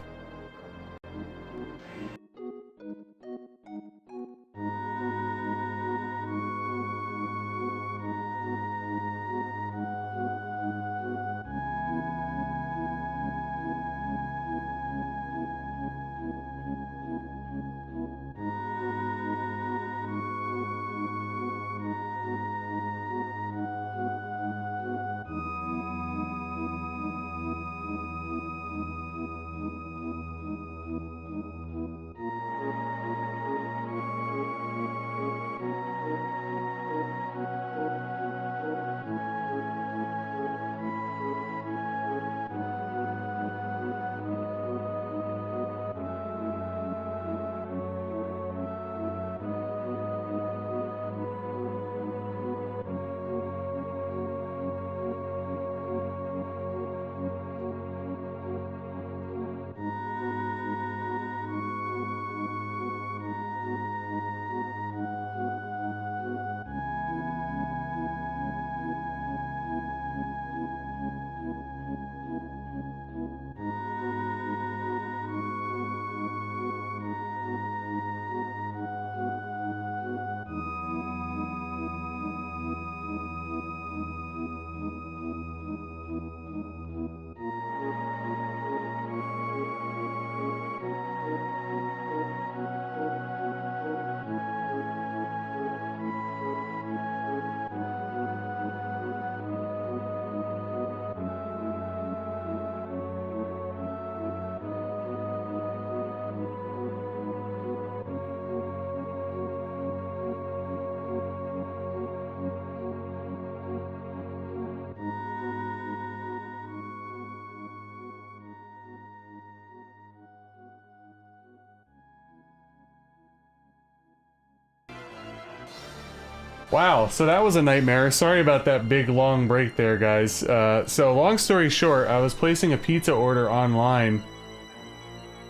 Wow, so that was a nightmare. Sorry about that big long break there, guys. So long story short, I was placing a pizza order online,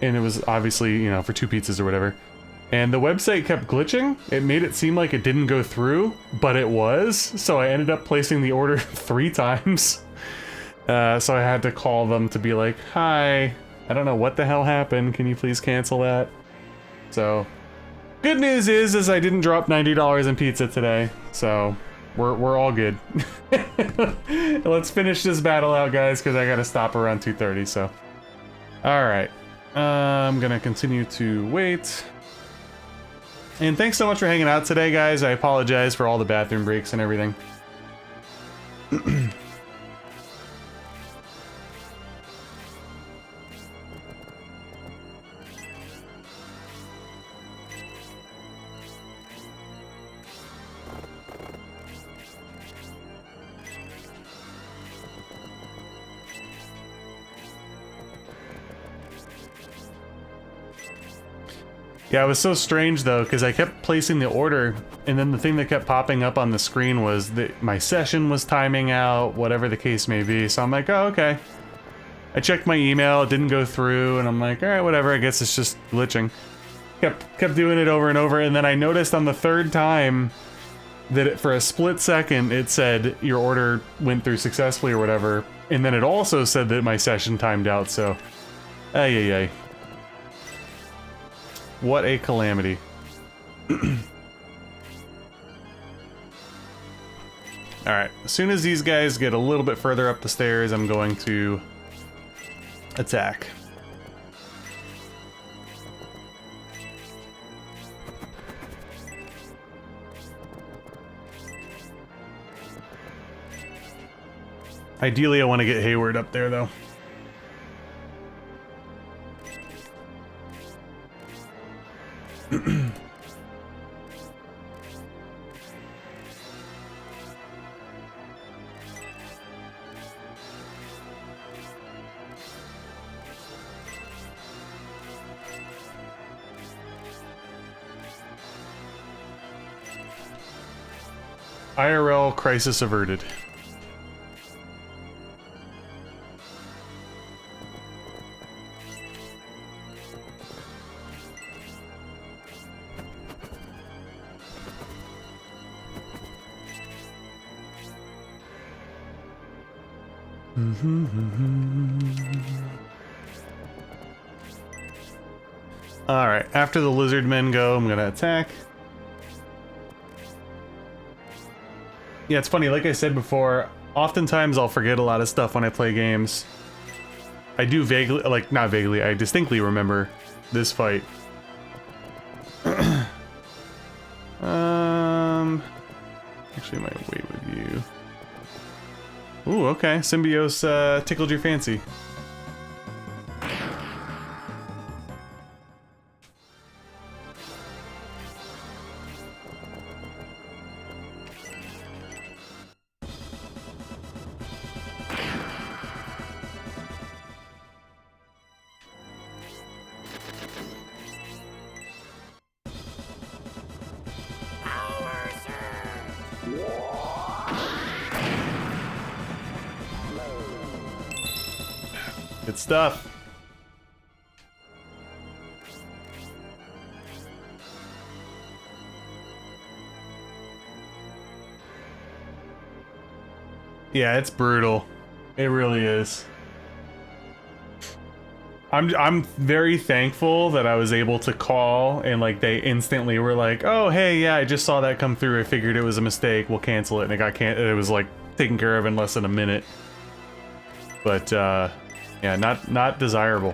and it was obviously, you know, for 2 pizzas or whatever. And the website kept glitching. It made it seem like it didn't go through, but it was. So I ended up placing the order 3 times. So I had to call them to be like, hi, I don't know what the hell happened. Can you please cancel that? So good news is I didn't drop $90 in pizza today, so we're all good. Let's finish this battle out, guys, because I gotta stop around 2:30. So, all right, I'm gonna continue to wait. And thanks so much for hanging out today, guys. I apologize for all the bathroom breaks and everything. Yeah, it was so strange though, because I kept placing the order, and then the thing that kept popping up on the screen was that my session was timing out, whatever the case may be. So I'm like, oh, okay. I checked my email, it didn't go through, and I'm like, all right, whatever, I guess it's just glitching. Kept doing it over and over, and then I noticed on the 3rd time that for a split second it said your order went through successfully or whatever, and then it also said that my session timed out, so ay. What a calamity. Alright, as soon as these guys get a little bit further up the stairs, I'm going to attack. Ideally, I want to get Hayward up there, though. IRL crisis averted. Alright, after the lizard men go, I'm gonna attack. Yeah, it's funny, like I said before, oftentimes I'll forget a lot of stuff when I play games. I do vaguely, like, not vaguely, I distinctly remember this fight. Actually, I might wait with you. Ooh, okay, Symbios tickled your fancy. Good stuff. Yeah, it's brutal. It really is. I'm very thankful that I was able to call and like they instantly were like, "Oh, hey, yeah, I just saw that come through. I figured it was a mistake. We'll cancel it." And it got it was like taken care of in less than a minute. But yeah, not desirable.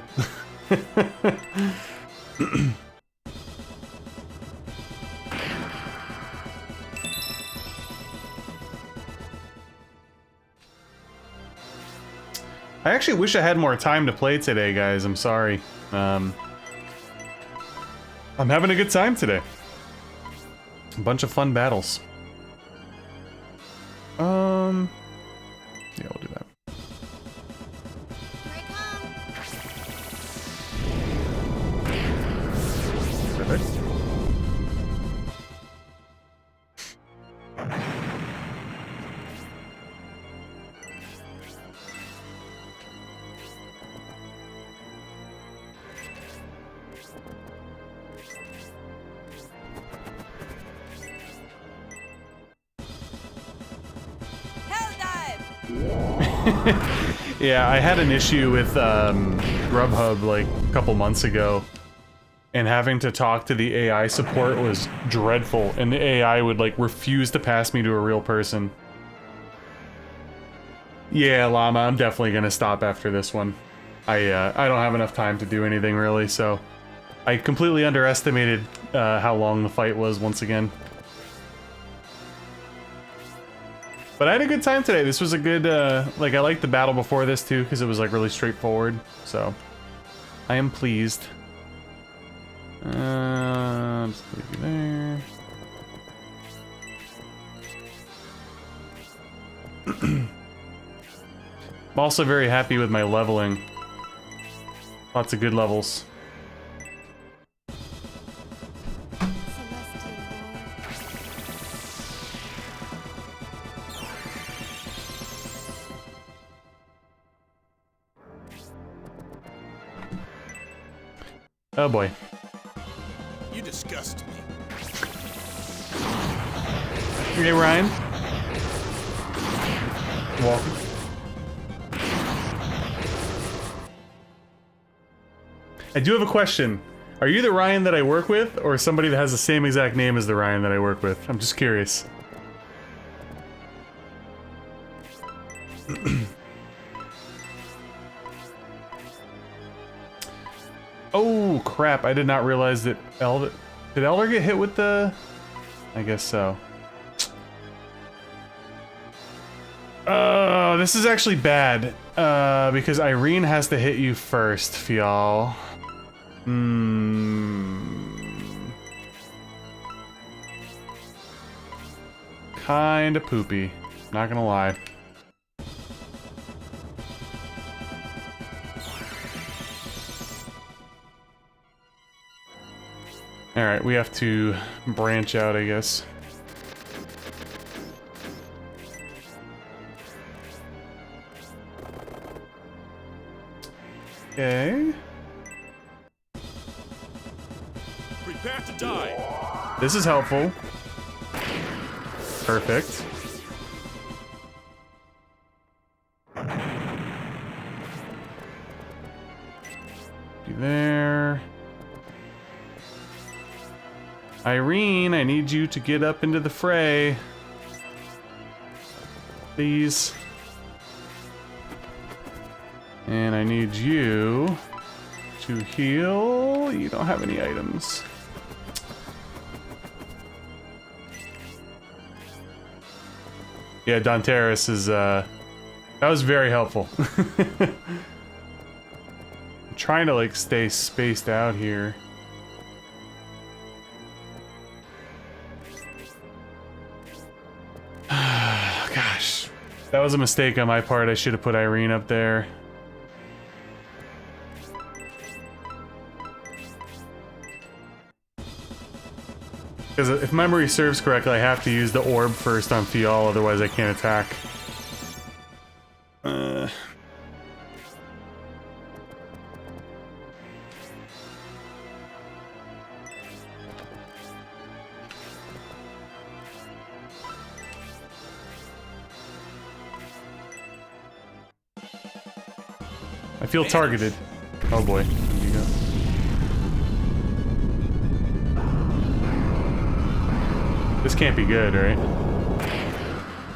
I actually wish I had more time to play today, guys. I'm sorry. I'm having a good time today. A bunch of fun battles. Yeah, we'll do that. Here I come. Perfect. Yeah, I had an issue with Grubhub like a couple months ago, and having to talk to the AI support was dreadful, and the AI would like refuse to pass me to a real person. Yeah, Llama, I'm definitely gonna stop after this one. I don't have enough time to do anything really, so I completely underestimated how long the fight was once again. But I had a good time today. This was a good, like, I liked the battle before this, too, because it was, like, really straightforward. So, I am pleased. Just leave you there. I'm also very happy with my leveling. Lots of good levels. Oh boy. You disgust me. Okay, Ryan. Welcome. I do have a question. Are you the Ryan that I work with, or somebody that has the same exact name as the Ryan that I work with? I'm just curious. Oh crap, I did not realize that Elder... Did Elder get hit with the... I guess so. This is actually bad. Because Irene has to hit you first, Fial. Kinda poopy. Not gonna lie. Alright, we have to branch out, I guess. Okay. Prepare to die. This is helpful. Perfect. You there. Irene, I need you to get up into the fray. Please. And I need you to heal. You don't have any items. Yeah, Donteris is, that was very helpful. I'm trying to, like, stay spaced out here. Gosh. That was a mistake on my part. I should have put Irene up there. Because if memory serves correctly, I have to use the orb first on Fial, otherwise I can't attack. I feel targeted. Oh boy. Here you go. This can't be good, right?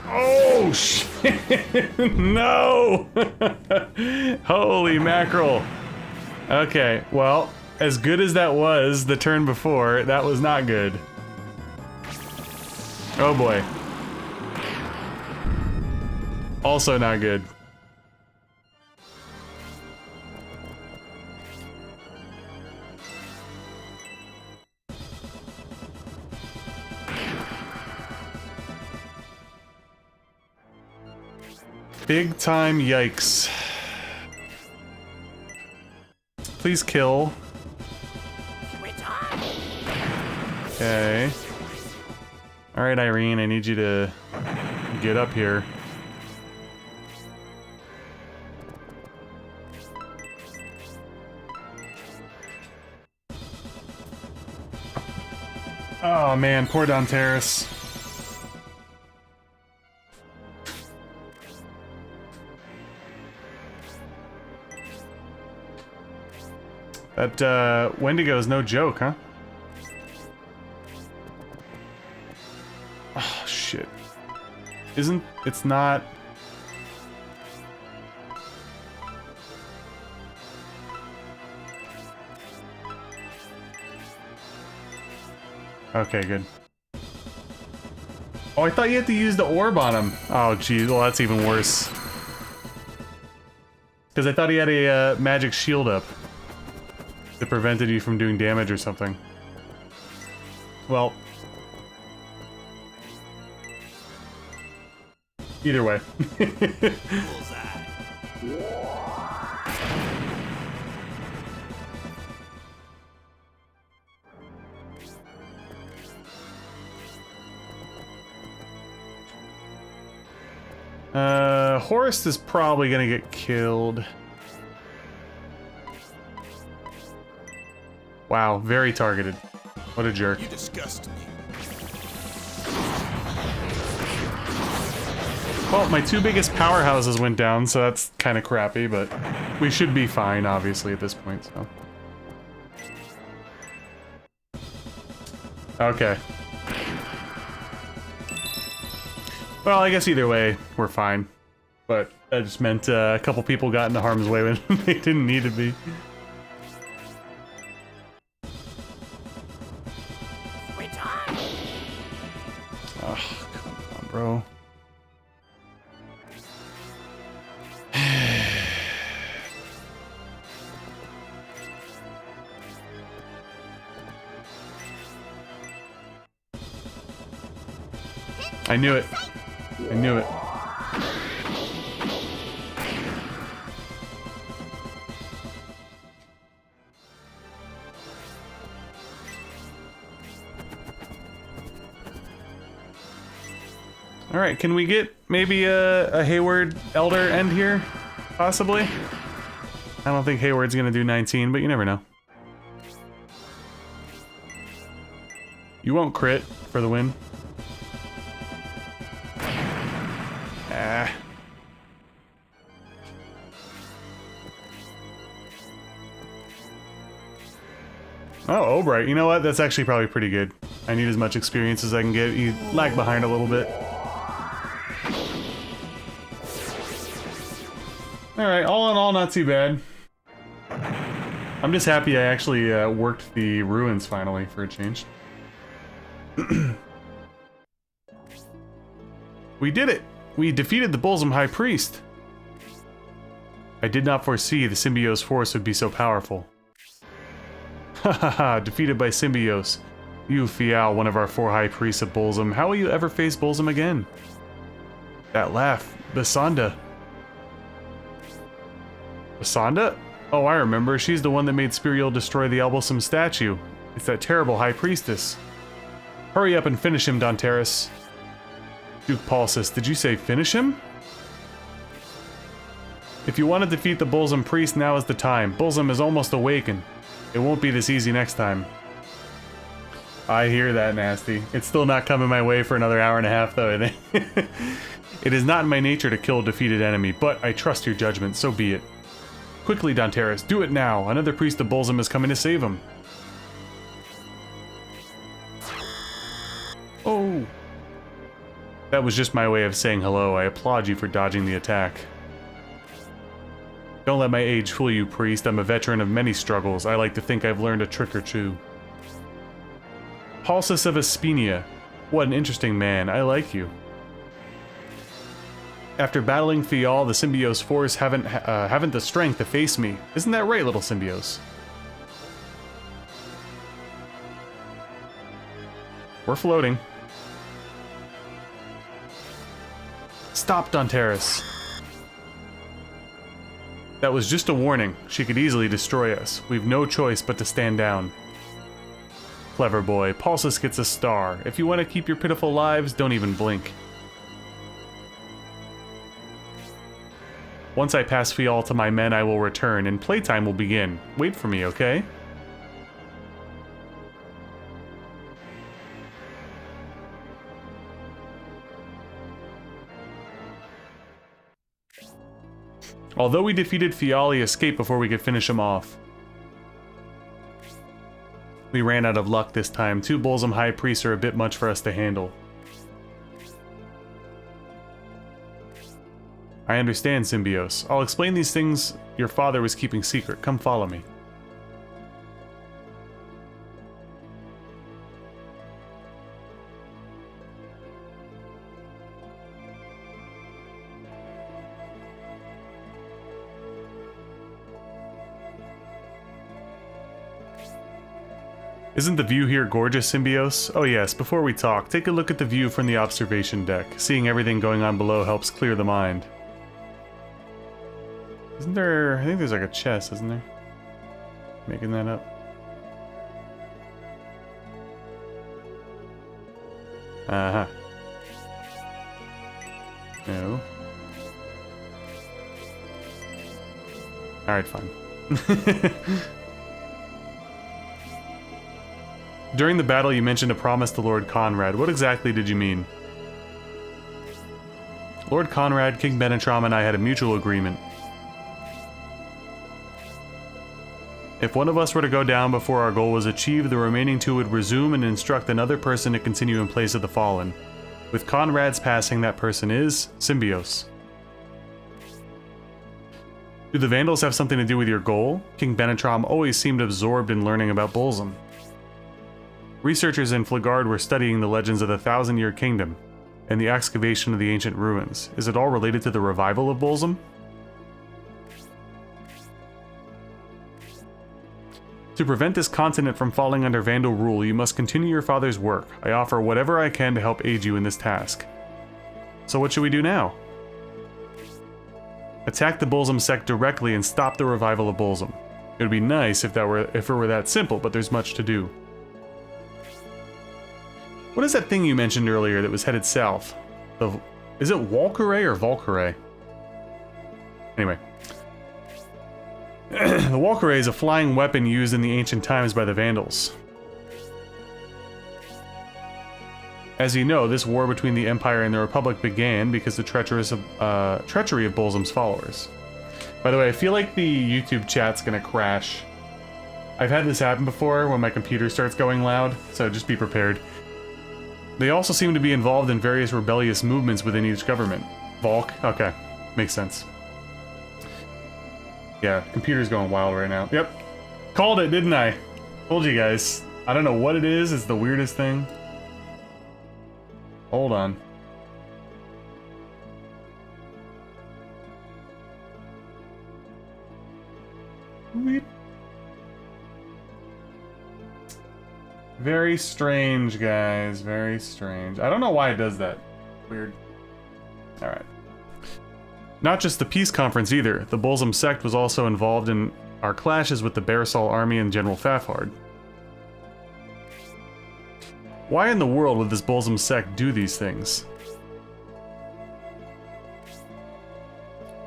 Oh, shit! No! Holy mackerel. Okay, well, as good as that was the turn before, that was not good. Oh boy. Also not good. Big time yikes. Please kill. Okay. Alright, Irene, I need you to get up here. Oh man, poor Donteris. That, Wendigo is no joke, huh? Oh, shit. It's not... Okay, good. Oh, I thought you had to use the orb on him. Oh, geez, well, that's even worse. Because I thought he had a, magic shield up that prevented you from doing damage or something. Well. Either way. Horst is probably gonna get killed. Wow, very targeted. What a jerk. You disgust me. Well, my two biggest powerhouses went down, so that's kind of crappy, but we should be fine, obviously, at this point, so. Okay. Well, I guess either way, we're fine. But that just meant a couple people got into harm's way when they didn't need to be. Oh, come on, bro. I knew it. I knew it. Alright, can we get maybe a Hayward Elder end here? Possibly? I don't think Hayward's gonna do 19, but you never know. You won't crit for the win. Ah. Oh, Obright. You know what? That's actually probably pretty good. I need as much experience as I can get. You lag behind a little bit. Alright, all in all, not too bad. I'm just happy I actually worked the ruins finally for a change. We did it! We defeated the Bolzum High Priest! I did not foresee the Symbiose force would be so powerful. Hahaha, defeated by Symbiose. You, Fial, one of our 4 High Priests of Bolzum, how will you ever face Bolzum again? That laugh, Basanda. Basanda? Oh, I remember. She's the one that made Spiriel destroy the Albosum statue. It's that terrible High Priestess. Hurry up and finish him, Donteris. Duke Paulsus, did you say finish him? If you want to defeat the Bolzum priest, now is the time. Bolzum is almost awakened. It won't be this easy next time. I hear that, Nasty. It's still not coming my way for another hour and a half, though, I think. It is not in my nature to kill a defeated enemy, but I trust your judgment, so be it. Quickly, Donteris, do it now. Another priest of Bolzum is coming to save him. Oh. That was just my way of saying hello. I applaud you for dodging the attack. Don't let my age fool you, priest. I'm a veteran of many struggles. I like to think I've learned a trick or two. Paulsus of Aspenia. What an interesting man. I like you. After battling Fial, the Symbiose force haven't the strength to face me. Isn't that right, little Symbiose? We're floating. Stop, Donteris. That was just a warning. She could easily destroy us. We've no choice but to stand down. Clever boy. Paulsus gets a star. If you want to keep your pitiful lives, don't even blink. Once I pass Fial to my men, I will return, and playtime will begin. Wait for me, okay? Although we defeated Fial, he escaped before we could finish him off. We ran out of luck this time. 2 Bolzum High Priests are a bit much for us to handle. I understand, Symbiose. I'll explain these things your father was keeping secret. Come follow me. Isn't the view here gorgeous, Symbiose? Oh yes, before we talk, take a look at the view from the observation deck. Seeing everything going on below helps clear the mind. Isn't there... I think there's like a chest, isn't there? Making that up. Uh-huh. No. Alright, fine. During the battle, you mentioned a promise to Lord Conrad. What exactly did you mean? Lord Conrad, King Benetram, and I had a mutual agreement. If one of us were to go down before our goal was achieved, the remaining 2 would resume and instruct another person to continue in place of the fallen. With Conrad's passing, that person is Symbiose. Do the Vandals have something to do with your goal? King Benetram always seemed absorbed in learning about Bolzum. Researchers in Fligard were studying the legends of the Thousand-Year Kingdom and the excavation of the ancient ruins. Is it all related to the revival of Bolzum? To prevent this continent from falling under Vandal rule, you must continue your father's work. I offer whatever I can to help aid you in this task. So what should we do now? Attack the Bolzum sect directly and stop the revival of Bolzum. It would be nice if it were that simple, but there's much to do. What is that thing you mentioned earlier that was headed south? Is it Valkyrie or Valkyrie? Anyway. The Valkyrie is a flying weapon used in the ancient times by the Vandals. As you know, this war between the Empire and the Republic began because the treachery of Bolzum's followers. By the way, I feel like the YouTube chat's gonna crash I've had this happen before when my computer starts going loud, so just be prepared. They also seem to be involved in various rebellious movements within each government. Volk? Okay. Makes sense. Yeah, computer's going wild right now. Yep. Called it, didn't I? Told you guys. I don't know what it is. It's the weirdest thing. Hold on. Weep. Very strange, guys. Very strange. I don't know why it does that. Weird. Alright. Not just the peace conference either. The Bolzum sect was also involved in our clashes with the Barisal army and General Fafard. Why in the world would this Bolzum sect do these things?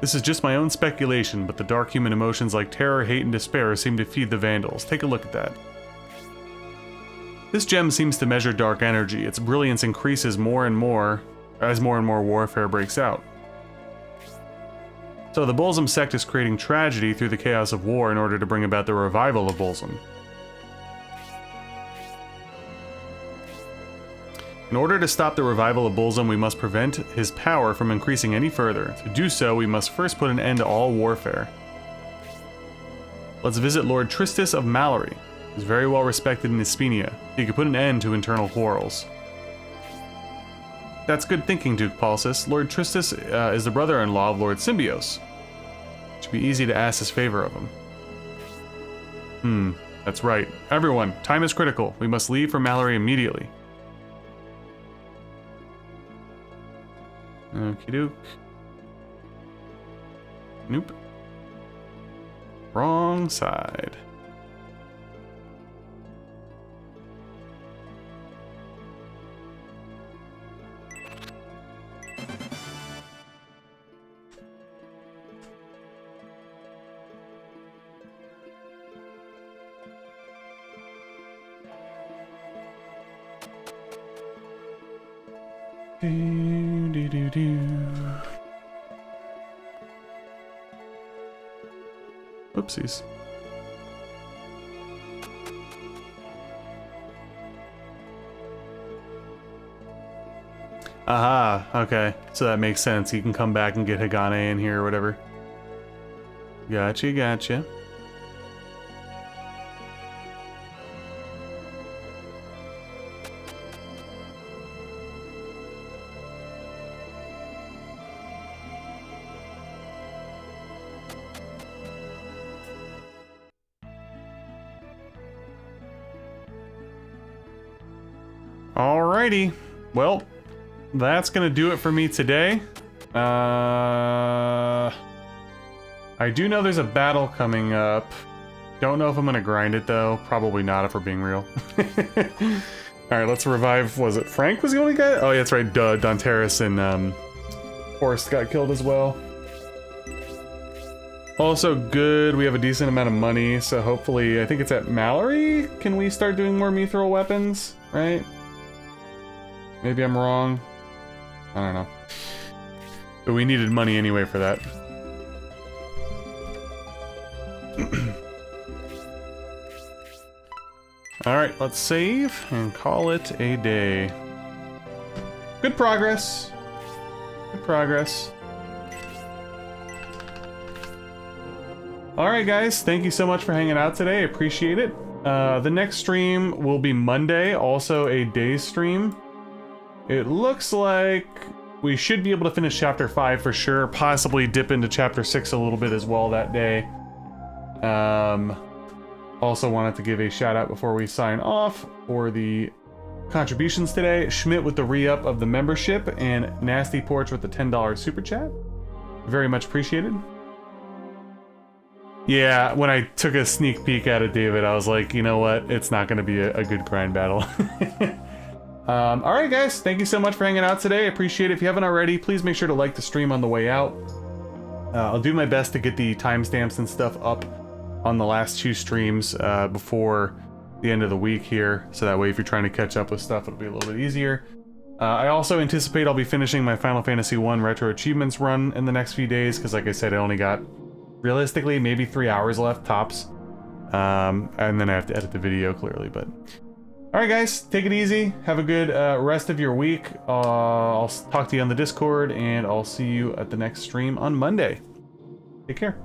This is just my own speculation, but the dark human emotions like terror, hate, and despair seem to feed the Vandals. Take a look at that. This gem seems to measure dark energy. Its brilliance increases more and more as more and more warfare breaks out. So the Bolzum sect is creating tragedy through the chaos of war in order to bring about the revival of Bolzum. In order to stop the revival of Bolzum, we must prevent his power from increasing any further. To do so, we must first put an end to all warfare. Let's visit Lord Tristis of Mallory. He's very well respected in Hispania. He could put an end to internal quarrels. That's good thinking, Duke Paulus. Lord Tristis is the brother-in-law of Lord Symbios. It should be easy to ask his favor of him. That's right. Everyone, time is critical. We must leave for Mallory immediately. Okie doke. Nope. Wrong side. Oopsies. Aha, okay. So that makes sense. You can come back and get Hagane in here or whatever. Gotcha, gotcha. Alrighty, well, that's gonna do it for me today. I do know there's a battle coming up. Don't know if I'm gonna grind it though. Probably not if we're being real. Alright, let's revive, was it Frank was the only guy? Oh yeah, that's right, Donteris and Horst got killed as well. Also good, we have a decent amount of money, so hopefully, I think it's at Mallory? Can we start doing more mithril weapons, right? Maybe I'm wrong. I don't know. But we needed money anyway for that. Alright, let's save and call it a day. Good progress. Good progress. Alright guys, thank you so much for hanging out today. I appreciate it. The next stream will be Monday, also a day stream. It looks like we should be able to finish Chapter 5 for sure, possibly dip into Chapter 6 a little bit as well that day. Also wanted to give a shout out before we sign off for the contributions today. Schmidt with the re-up of the membership and Nasty Porch with the $10 super chat. Very much appreciated. Yeah, when I took a sneak peek at it, David, I was like, you know what? It's not going to be a good grind battle. Alright guys, thank you so much for hanging out today. I appreciate it. If you haven't already, please make sure to like the stream on the way out. I'll do my best to get the timestamps and stuff up on the last 2 streams before the end of the week here, so that way if you're trying to catch up with stuff, it'll be a little bit easier. I also anticipate I'll be finishing my Final Fantasy 1 Retro Achievements run in the next few days, because like I said, I only got, realistically, maybe 3 hours left, tops. And then I have to edit the video clearly, but... Alright guys, take it easy. Have a good rest of your week. I'll talk to you on the Discord, and I'll see you at the next stream on Monday. Take care.